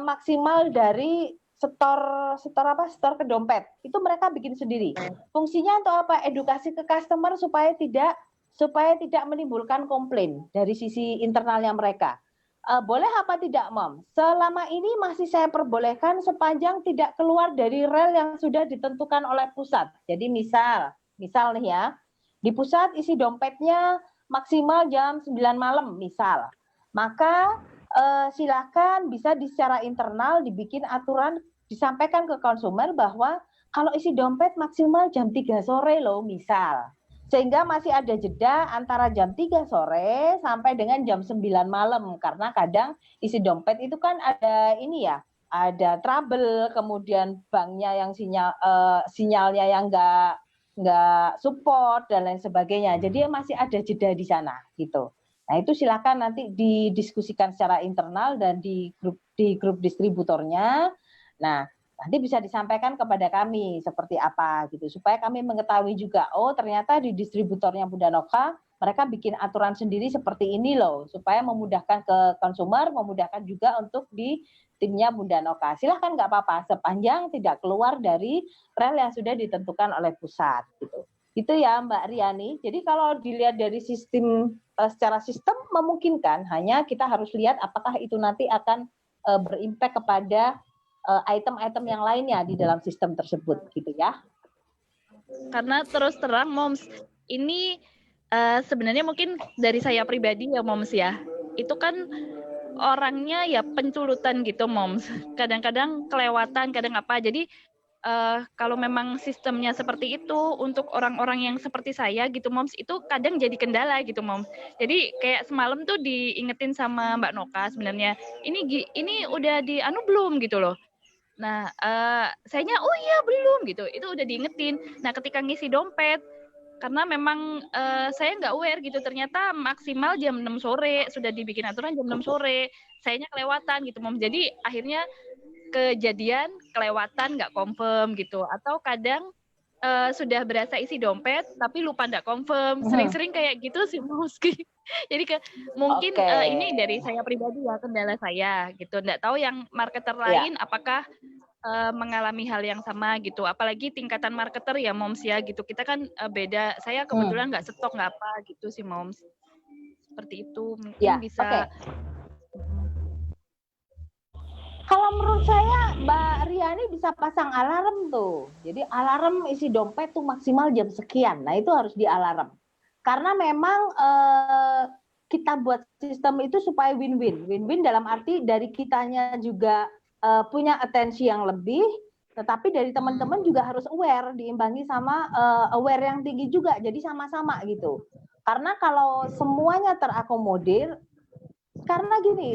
[SPEAKER 2] maksimal dari setor ke dompet. Itu mereka bikin sendiri. Fungsinya untuk apa? Edukasi ke customer supaya tidak menimbulkan komplain dari sisi internalnya mereka. Boleh apa tidak, Mom? Selama ini masih saya perbolehkan sepanjang tidak keluar dari rel yang sudah ditentukan oleh pusat. Jadi misal nih ya, di pusat isi dompetnya maksimal jam 9 malam misal. Maka silakan bisa secara internal dibikin aturan, disampaikan ke konsumer bahwa kalau isi dompet maksimal jam 3 sore loh misal. Sehingga masih ada jeda antara jam 3 sore sampai dengan jam 9 malam. Karena kadang isi dompet itu kan ada ini ya, ada trouble, kemudian banknya yang sinyalnya yang nggak support dan lain sebagainya. Jadi masih ada jeda di sana gitu. Nah itu silakan nanti didiskusikan secara internal dan di grup distributornya. Nah nanti bisa disampaikan kepada kami seperti apa gitu supaya kami mengetahui juga oh ternyata di distributornya Bunda Noka mereka bikin aturan sendiri seperti ini loh supaya memudahkan ke konsumer, memudahkan juga untuk di timnya Bunda Noka. Silahkan nggak apa-apa sepanjang tidak keluar dari rel yang sudah ditentukan oleh pusat gitu. Itu ya Mbak Riani. Jadi kalau dilihat dari sistem secara sistem memungkinkan, hanya kita harus lihat apakah itu nanti akan berimpact kepada item-item yang lainnya di dalam sistem tersebut gitu ya.
[SPEAKER 6] Karena terus terang Moms, ini sebenarnya mungkin dari saya pribadi ya Moms ya. Itu kan orangnya ya penculutan gitu Moms. Kadang-kadang kelewatan, kadang apa. Jadi kalau memang sistemnya seperti itu untuk orang-orang yang seperti saya gitu Moms, itu kadang jadi kendala gitu Moms. Jadi kayak semalam tuh diingetin sama Mbak Noka sebenarnya, ini udah di anu belum gitu loh. Nah, sayanya oh iya belum gitu, itu udah diingetin. Nah, ketika ngisi dompet, karena memang saya nggak aware gitu, ternyata maksimal jam 6 sore, sudah dibikin aturan jam 6 sore, sayanya kelewatan gitu Moms. Jadi akhirnya kejadian kelewatan nggak confirm gitu, atau kadang sudah berasa isi dompet tapi lupa nggak confirm, sering-sering kayak gitu sih Moski. Jadi mungkin ini dari saya pribadi ya, kendala saya gitu, nggak tahu yang marketer lain apakah mengalami hal yang sama gitu, apalagi tingkatan marketer ya Moms ya gitu, kita kan beda, saya kebetulan nggak stok nggak apa gitu sih Moms, seperti itu mungkin bisa.
[SPEAKER 2] Kalau menurut saya Mbak Riani bisa pasang alarm tuh. Jadi alarm isi dompet tuh maksimal jam sekian. Nah itu harus di alarm. Karena memang kita buat sistem itu supaya win-win. Win-win dalam arti dari kitanya juga punya atensi yang lebih, tetapi dari teman-teman juga harus aware, diimbangi sama aware yang tinggi juga. Jadi sama-sama gitu. Karena kalau semuanya terakomodir, karena gini,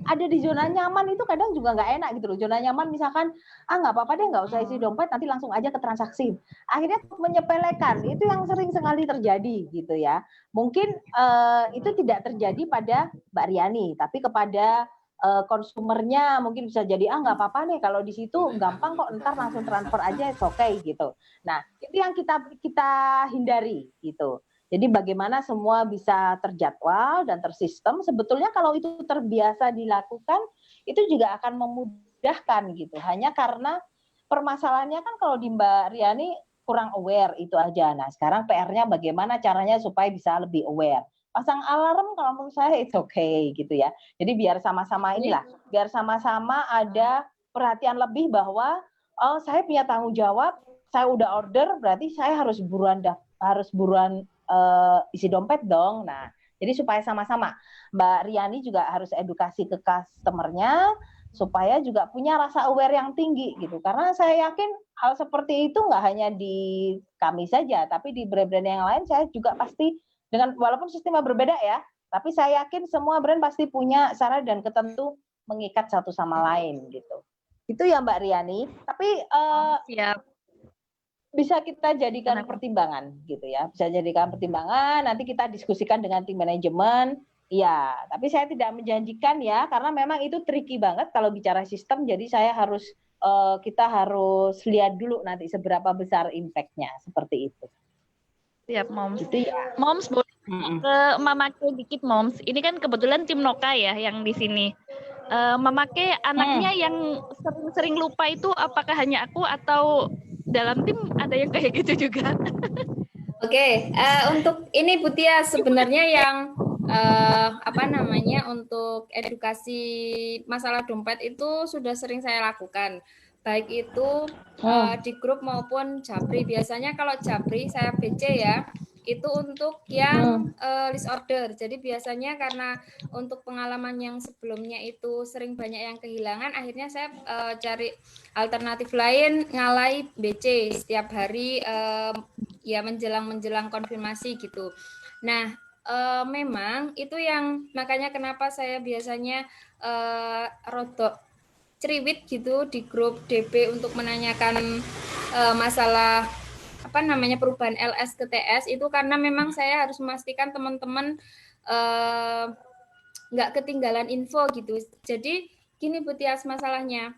[SPEAKER 2] ada di zona nyaman itu kadang juga nggak enak gitu loh. Zona nyaman misalkan, nggak apa-apa deh, nggak usah isi dompet, nanti langsung aja ke transaksi. Akhirnya menyepelekan, itu yang sering sekali terjadi gitu ya. Mungkin itu tidak terjadi pada Mbak Riani, tapi kepada konsumernya mungkin bisa jadi, nggak apa-apa nih kalau di situ gampang kok, ntar langsung transfer aja, it's okay gitu. Nah itu yang kita hindari gitu. Jadi bagaimana semua bisa terjadwal dan tersistem, sebetulnya kalau itu terbiasa dilakukan, itu juga akan memudahkan gitu. Hanya karena permasalahannya kan kalau di Mbak Riani kurang aware itu aja. Nah sekarang PR-nya bagaimana caranya supaya bisa lebih aware. Pasang alarm kalau menurut saya it's okay gitu ya. Jadi biar sama-sama inilah, biar sama-sama ada perhatian lebih bahwa, oh saya punya tanggung jawab, saya udah order, berarti saya harus buruan isi dompet dong. Nah, jadi supaya sama-sama. Mbak Riani juga harus edukasi ke customernya supaya juga punya rasa aware yang tinggi gitu. Karena saya yakin hal seperti itu nggak hanya di kami saja, tapi di brand-brand yang lain saya juga pasti dengan walaupun sistemnya berbeda ya, tapi saya yakin semua brand pasti punya syarat dan ketentu mengikat satu sama lain gitu. Itu ya Mbak Riani. Tapi
[SPEAKER 6] siap.
[SPEAKER 2] Bisa kita jadikan pertimbangan gitu ya, bisa jadikan pertimbangan, nanti kita diskusikan dengan tim manajemen, ya, tapi saya tidak menjanjikan ya, karena memang itu tricky banget kalau bicara sistem, jadi kita harus lihat dulu nanti seberapa besar impact-nya, seperti itu.
[SPEAKER 6] Siap Moms.
[SPEAKER 2] Gitu ya.
[SPEAKER 6] Moms boleh ke Mamake dikit Moms, ini kan kebetulan tim Noka ya yang di sini. Mamake anaknya yang sering lupa itu apakah hanya aku atau dalam tim ada yang kayak gitu juga?
[SPEAKER 1] Oke, untuk ini Bu Tia sebenarnya yang untuk edukasi masalah dompet itu sudah sering saya lakukan, baik itu di grup maupun Japri. Biasanya kalau Japri saya BC ya, itu untuk yang list order. Jadi biasanya karena untuk pengalaman yang sebelumnya itu sering banyak yang kehilangan, akhirnya saya cari alternatif lain, ngalai BC setiap hari ya menjelang konfirmasi gitu. Nah memang itu yang makanya kenapa saya biasanya rodok ceriwit gitu di grup DP untuk menanyakan masalah perubahan LS ke TS itu, karena memang saya harus memastikan teman-teman nggak ketinggalan info gitu. Jadi gini Bu Tias masalahnya,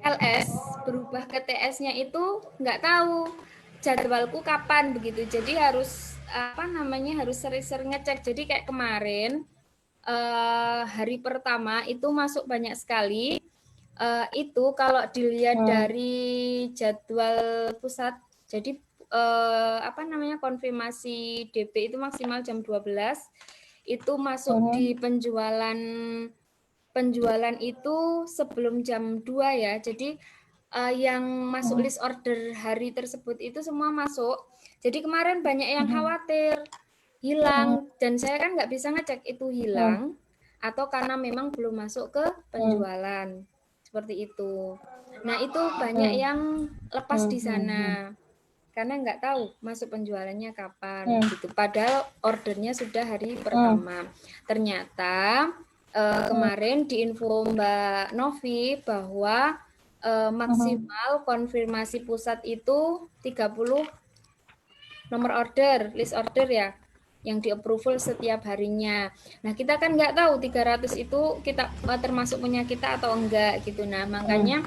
[SPEAKER 1] LS berubah ke TS-nya itu nggak tahu jadwalku kapan begitu. Jadi harus harus sering-sering ngecek. Jadi kayak kemarin hari pertama itu masuk banyak sekali Itu kalau dilihat dari jadwal pusat, jadi apa namanya, konfirmasi DP itu maksimal jam 12, itu masuk di penjualan itu sebelum jam 2 ya. Jadi yang masuk list order hari tersebut itu semua masuk. Jadi kemarin banyak yang khawatir hilang, dan saya kan nggak bisa ngecek itu hilang atau karena memang belum masuk ke penjualan, seperti itu. Nah itu banyak yang lepas di sana karena nggak tahu masuk penjualannya kapan gitu. Padahal ordernya sudah hari pertama. Ternyata kemarin diinfo Mbak Novi bahwa maksimal konfirmasi pusat itu 30 nomor order, list order ya, yang di-approval setiap harinya. Nah, kita kan nggak tahu 300 itu kita termasuk punya kita atau enggak gitu. Nah, makanya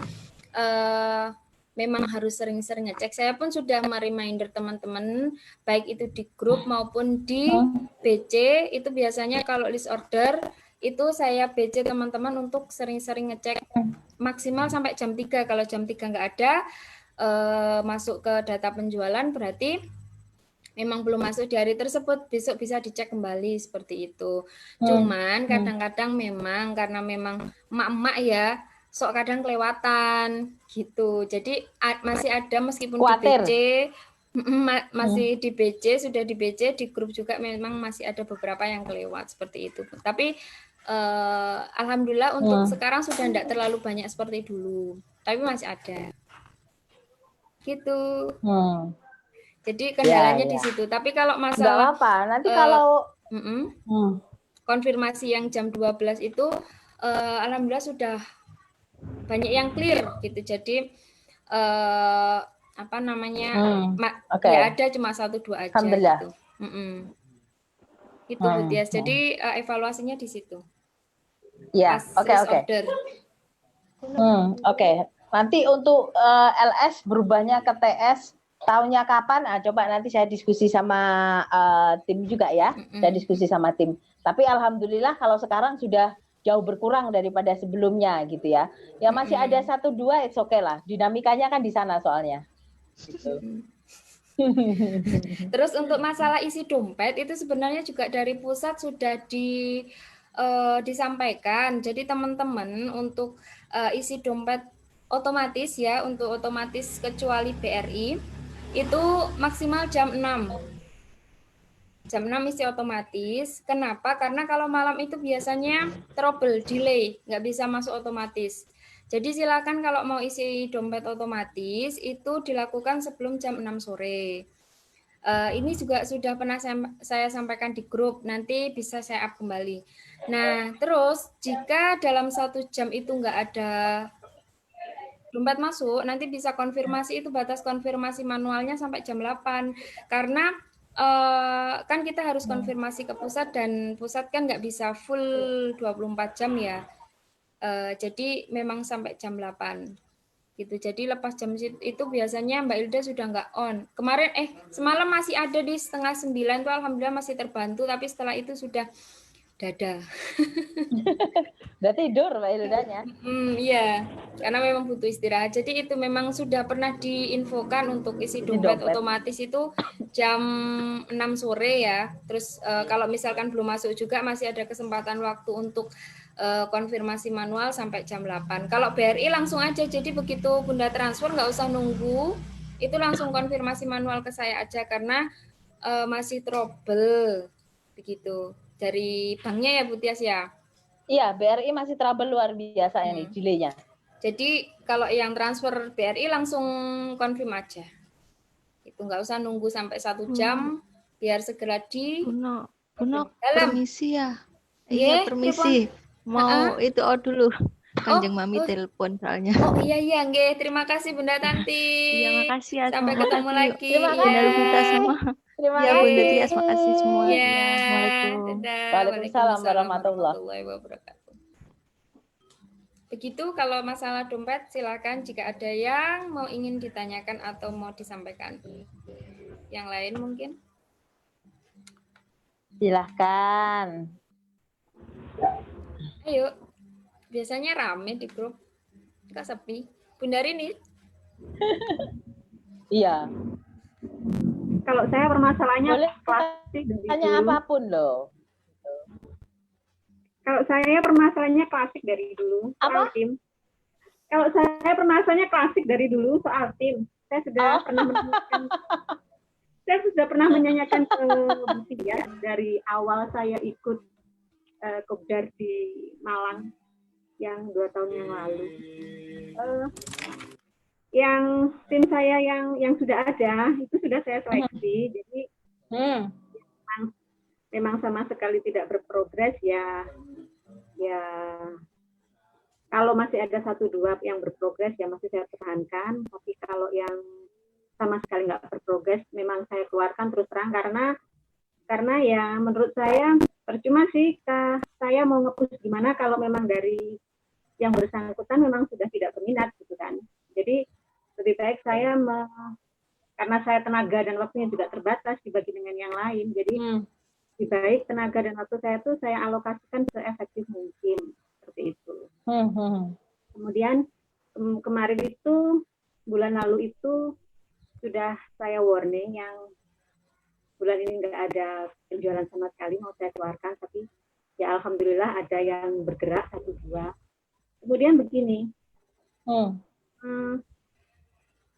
[SPEAKER 1] memang harus sering-sering ngecek. Saya pun sudah mereminder teman-teman, baik itu di grup maupun di BC, itu biasanya kalau list order, itu saya BC teman-teman untuk sering-sering ngecek maksimal sampai jam 3. Kalau jam 3 nggak ada, masuk ke data penjualan, berarti memang belum masuk di hari tersebut, besok bisa dicek kembali seperti itu. Cuman kadang-kadang memang karena memang emak-emak ya, sok kadang kelewatan gitu. Jadi masih ada meskipun
[SPEAKER 2] Khawatir.
[SPEAKER 1] di BC, masih di BC, sudah di BC, di grup juga memang masih ada beberapa yang kelewat seperti itu. Tapi alhamdulillah untuk sekarang sudah tidak terlalu banyak seperti dulu. Tapi masih ada. Gitu. Jadi kendalanya di situ. Tapi kalau masalah
[SPEAKER 2] nggak apa, nanti kalau
[SPEAKER 1] konfirmasi yang jam 12 itu alhamdulillah sudah banyak yang clear gitu. Jadi apa namanya? Ya ada cuma 1-2 aja gitu. Itu Bu Tias. Jadi evaluasinya di situ.
[SPEAKER 2] Ya, oke. Oke. Nanti untuk LS berubahnya ke TS tahunnya kapan? Coba nanti saya diskusi sama tim juga ya. Saya diskusi sama tim. Tapi alhamdulillah kalau sekarang sudah jauh berkurang daripada sebelumnya gitu ya. Ya masih ada 1-2, it's okay lah. Dinamikanya kan di sana soalnya. Gitu.
[SPEAKER 1] Terus untuk masalah isi dompet itu sebenarnya juga dari pusat sudah disampaikan. Jadi teman-teman untuk isi dompet otomatis ya, untuk otomatis kecuali BRI itu maksimal jam 6. Jam 6 isi otomatis. Kenapa? Karena kalau malam itu biasanya trouble, delay, nggak bisa masuk otomatis. Jadi silakan kalau mau isi dompet otomatis itu dilakukan sebelum jam 6 sore. Ini juga sudah pernah saya sampaikan di grup, nanti bisa saya up kembali. Nah, terus jika dalam 1 jam itu nggak ada dompet masuk, nanti bisa konfirmasi, itu batas konfirmasi manualnya sampai jam 8. Karena kan kita harus konfirmasi ke pusat, dan pusat kan nggak bisa full 24 jam ya. Jadi memang sampai jam 8. Gitu. Jadi lepas jam itu biasanya Mbak Ilda sudah nggak on. Kemarin semalam masih ada di 8:30 tuh, alhamdulillah masih terbantu, tapi setelah itu sudah dada.
[SPEAKER 2] Udah tidur Mbak Ildanya.
[SPEAKER 1] Iya, karena memang butuh istirahat. Jadi itu memang sudah pernah diinfokan untuk isi dompet otomatis itu jam 6 sore ya. Terus kalau misalkan belum masuk juga masih ada kesempatan waktu untuk konfirmasi manual sampai jam 8. Kalau BRI langsung aja, jadi begitu Bunda transfer nggak usah nunggu, itu langsung konfirmasi manual ke saya aja karena masih trouble begitu. Dari banknya ya Bu Tias ya?
[SPEAKER 2] Iya, BRI masih trouble luar biasa ini delay-nya.
[SPEAKER 1] Jadi kalau yang transfer BRI langsung confirm aja. Itu nggak usah nunggu sampai 1 jam, biar segera di
[SPEAKER 5] Buno, permisi ya. Iya, permisi. Mau itu dulu. Kanjeng Mami telepon soalnya.
[SPEAKER 1] Oh iya, nggih. Terima kasih Bunda Tanti.
[SPEAKER 5] Iya, makasih ya.
[SPEAKER 1] Sampai ketemu lagi.
[SPEAKER 2] Terima kasih
[SPEAKER 5] Bunda sama.
[SPEAKER 2] Terima
[SPEAKER 5] Ya,
[SPEAKER 2] kasih.
[SPEAKER 5] Bunda Tias, makasih semua.
[SPEAKER 1] Ya.
[SPEAKER 5] Assalamualaikum.
[SPEAKER 2] Waalaikumsalam warahmatullahi
[SPEAKER 1] wabarakatuh. Begitu kalau masalah dompet, silakan jika ada yang mau ingin ditanyakan atau mau disampaikan. Yang lain mungkin?
[SPEAKER 2] Silahkan.
[SPEAKER 1] Ayo. Biasanya rame di grup. Kak sepi. Bunda Rini?
[SPEAKER 2] Iya.
[SPEAKER 7] Kalau saya permasalahannya
[SPEAKER 2] Boleh
[SPEAKER 7] klasik dari
[SPEAKER 2] tanya
[SPEAKER 7] dulu.
[SPEAKER 2] apapun loh.
[SPEAKER 7] Kalau saya permasalahannya klasik dari dulu soal tim. Kalau saya permasalahannya klasik dari dulu soal tim. Saya sudah pernah menanyakan, saya sudah pernah menanyakan ke Bu Tia dari awal saya ikut Kopdar di Malang yang 2 tahun yang lalu. Yang tim saya yang sudah ada itu sudah saya seleksi, jadi memang sama sekali tidak berprogres ya. Kalau masih ada 1-2 yang berprogres ya masih saya pertahankan, tapi kalau yang sama sekali nggak berprogres memang saya keluarkan terus terang karena ya menurut saya percuma sih saya mau nge-push gimana kalau memang dari yang bersangkutan memang sudah tidak berminat gitu kan. Jadi lebih baik saya karena saya tenaga dan waktunya juga terbatas dibagi dengan yang lain, jadi lebih baik tenaga dan waktu saya tuh saya alokasikan seefektif mungkin seperti itu. Kemudian kemarin itu bulan lalu itu sudah saya warning yang bulan ini nggak ada penjualan sama sekali mau saya keluarkan, tapi ya alhamdulillah ada yang bergerak 1-2. Kemudian begini,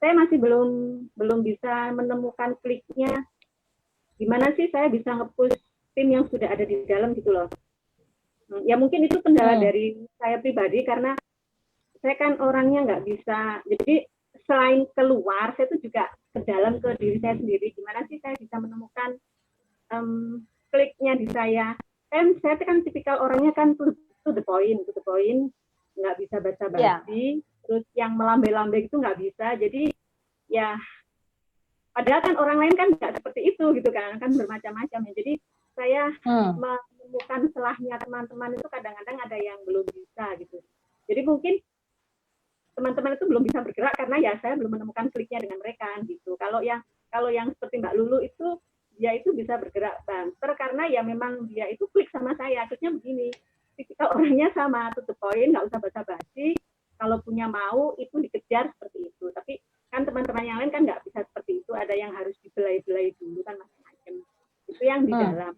[SPEAKER 7] saya masih belum bisa menemukan kliknya. Gimana sih saya bisa nge-push tim yang sudah ada di dalam gitu loh. Ya mungkin itu kendala dari saya pribadi karena saya kan orangnya nggak bisa. Jadi selain keluar, saya itu juga ke dalam ke diri saya sendiri. Gimana sih saya bisa menemukan kliknya di saya. Saya kan tipikal orangnya kan to the point, nggak bisa basa-basi. Terus yang melambai-lambai itu nggak bisa. Jadi ya padahal kan orang lain kan nggak seperti itu gitu kan bermacam-macam ya. Jadi saya menemukan celahnya teman-teman itu kadang-kadang ada yang belum bisa gitu. Jadi mungkin teman-teman itu belum bisa bergerak karena ya saya belum menemukan kliknya dengan mereka gitu. Kalau yang seperti Mbak Lulu itu dia itu bisa bergerak banter karena ya memang dia itu klik sama saya. Akhirnya begini, tipikal orangnya sama, to the point, nggak usah basa-basi. Kalau punya mau itu dikejar seperti itu. Tapi kan teman-teman yang lain kan nggak bisa seperti itu. Ada yang harus dibelai-belai dulu kan macam-macam. Itu yang di dalam.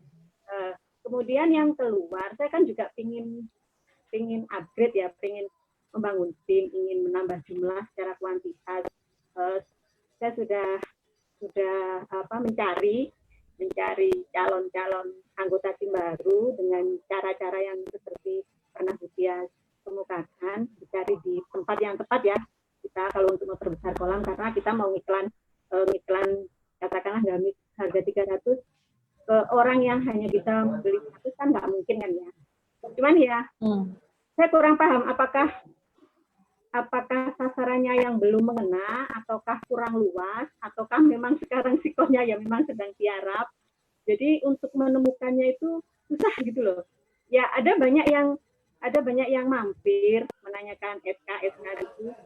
[SPEAKER 7] Kemudian yang keluar, saya kan juga pingin upgrade ya, pingin membangun tim, ingin menambah jumlah secara kuantitas. Saya sudah mencari calon-calon anggota tim baru dengan cara-cara yang seperti pernah Butia kemukakan, dicari di tempat yang tepat ya. Kita kalau untuk memperbesar kolam karena kita mau ngiklan katakanlah dari harga 300 ke orang yang hanya bisa beli 100 kan nggak mungkin kan ya. Cuman ya saya kurang paham apakah sasarannya yang belum mengena ataukah kurang luas ataukah memang sekarang sikonnya ya memang sedang tiarap. Jadi untuk menemukannya itu susah gitu loh. Ya ada banyak yang mampir menanyakan SK itu.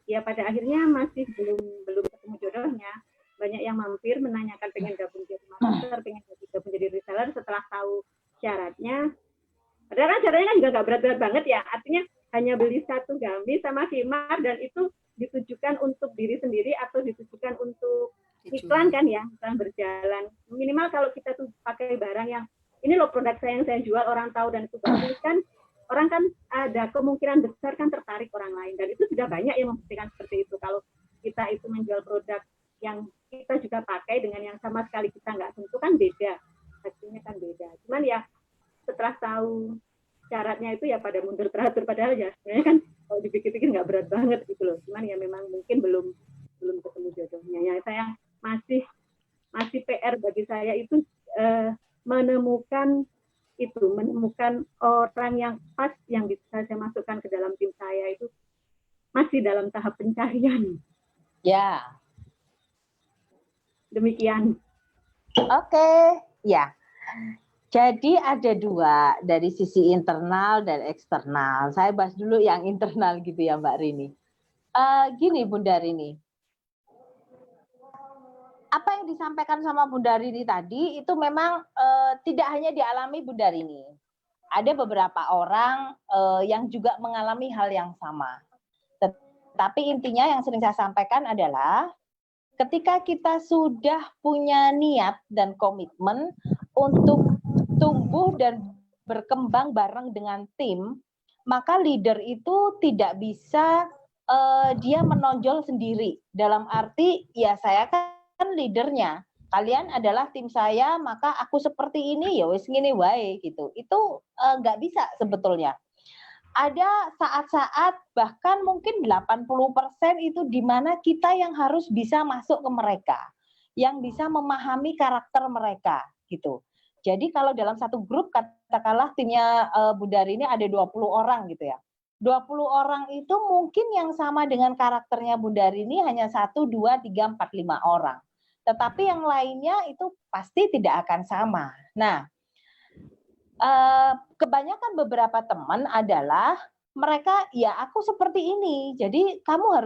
[SPEAKER 7] Ya pada akhirnya masih belum ketemu jodohnya. Banyak yang mampir menanyakan pengen gabung jadi master, pengen gabung jadi reseller setelah tahu syaratnya. Padahal kan syaratnya kan juga nggak berat-berat banget ya. Artinya hanya beli 1 gamis sama khimar dan itu ditujukan untuk diri sendiri atau ditujukan untuk iklan kan ya, iklan berjalan. Minimal kalau kita tuh pakai barang yang ini loh produk saya yang saya jual, orang tahu dan itu bagus kan, orang kan ada kemungkinan besar kan tertarik orang lain dan itu sudah banyak yang membuktikan seperti itu. Kalau kita itu menjual produk yang kita juga pakai dengan yang sama sekali kita nggak sentuh kan beda, hasilnya kan beda. Cuman ya setelah tahu syaratnya itu ya pada mundur teratur, padahal ya sebenarnya kan kalau dipikir-pikir nggak berat banget gitu loh. Cuman ya memang mungkin belum ketemu jodohnya. Ya saya masih PR bagi saya itu menemukan orang yang pas yang bisa saya masukkan ke dalam tim saya itu masih dalam tahap pencarian.
[SPEAKER 2] Ya.
[SPEAKER 7] Demikian.
[SPEAKER 2] Oke, ya. Jadi ada 2 dari sisi internal dan eksternal. Saya bahas dulu yang internal gitu ya Mbak Rini. Gini Bunda Rini. Apa yang disampaikan sama Bunda Rini tadi itu memang tidak hanya dialami Bunda Rini. ada beberapa orang yang juga mengalami hal yang sama. Tetapi intinya yang sering saya sampaikan adalah ketika kita sudah punya niat dan komitmen untuk tumbuh dan berkembang bareng dengan tim, maka leader itu tidak bisa dia menonjol sendiri. Dalam arti, ya saya kan leadernya. Kalian adalah tim saya, maka aku seperti ini, ya wis ngene wae gitu. Itu nggak bisa sebetulnya. Ada saat-saat bahkan mungkin 80% itu di mana kita yang harus bisa masuk ke mereka, yang bisa memahami karakter mereka gitu. Jadi kalau dalam satu grup katakanlah timnya Bunda Rini ada 20 orang gitu ya. 20 orang itu mungkin yang sama dengan karakternya Bunda Rini hanya 1, 2, 3, 4, 5 orang. Tetapi yang lainnya itu pasti tidak akan sama. Nah, kebanyakan beberapa teman adalah mereka ya aku seperti ini, jadi kamu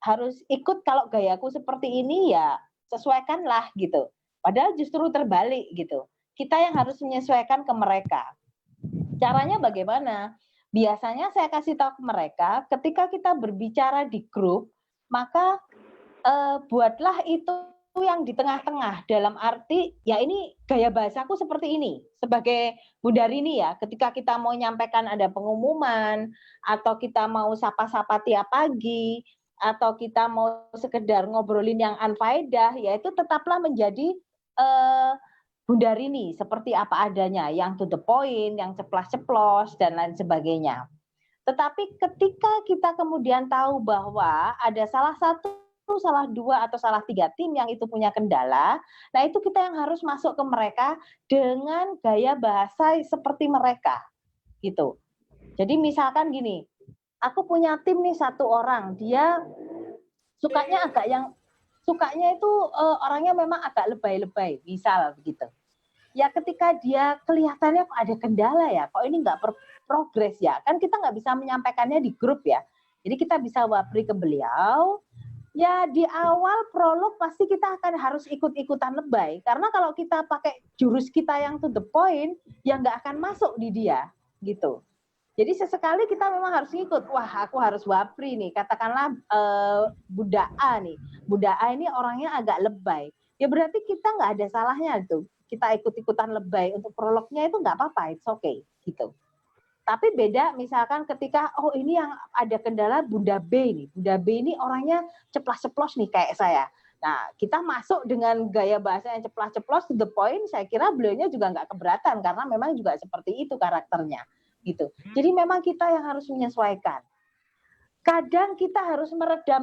[SPEAKER 2] harus ikut kalau gayaku seperti ini ya sesuaikanlah gitu. Padahal justru terbalik gitu. Kita yang harus menyesuaikan ke mereka. Caranya bagaimana? Biasanya saya kasih tahu ke mereka ketika kita berbicara di grup, maka buatlah itu yang di tengah-tengah, dalam arti ya ini gaya bahasaku seperti ini sebagai Bunda Rini ya, ketika kita mau nyampaikan ada pengumuman atau kita mau sapa-sapa tiap pagi atau kita mau sekedar ngobrolin yang unfaedah, ya itu tetaplah menjadi Bunda Rini seperti apa adanya, yang to the point, yang ceplas-ceplos dan lain sebagainya. Tetapi ketika kita kemudian tahu bahwa ada salah satu, salah dua, atau salah tiga tim yang itu punya kendala, nah itu kita yang harus masuk ke mereka dengan gaya bahasa seperti mereka, gitu. Jadi misalkan gini, aku punya tim nih 1 orang, dia sukanya itu orangnya memang agak lebay-lebay, misal begitu. Ya ketika dia kelihatannya kok ada kendala ya, kok ini nggak progres ya, kan kita nggak bisa menyampaikannya di grup ya. Jadi kita bisa wapri ke beliau. Ya di awal prolog pasti kita akan harus ikut-ikutan lebay. Karena kalau kita pakai jurus kita yang to the point, ya nggak akan masuk di dia. Gitu. Jadi sesekali kita memang harus ikut. Wah aku harus wapri nih. Katakanlah Bunda A nih. Bunda A ini orangnya agak lebay. Ya berarti kita nggak ada salahnya tuh. Kita ikut-ikutan lebay. Untuk prolognya itu nggak apa-apa. It's okay. Gitu. Tapi beda misalkan ketika, oh ini yang ada kendala Bunda B nih. Bunda B ini orangnya ceplas-ceplos nih kayak saya. Nah, kita masuk dengan gaya bahasa yang ceplas-ceplos to the point, saya kira beliaunya juga nggak keberatan karena memang juga seperti itu karakternya. Gitu. Jadi memang kita yang harus menyesuaikan. Kadang kita harus meredam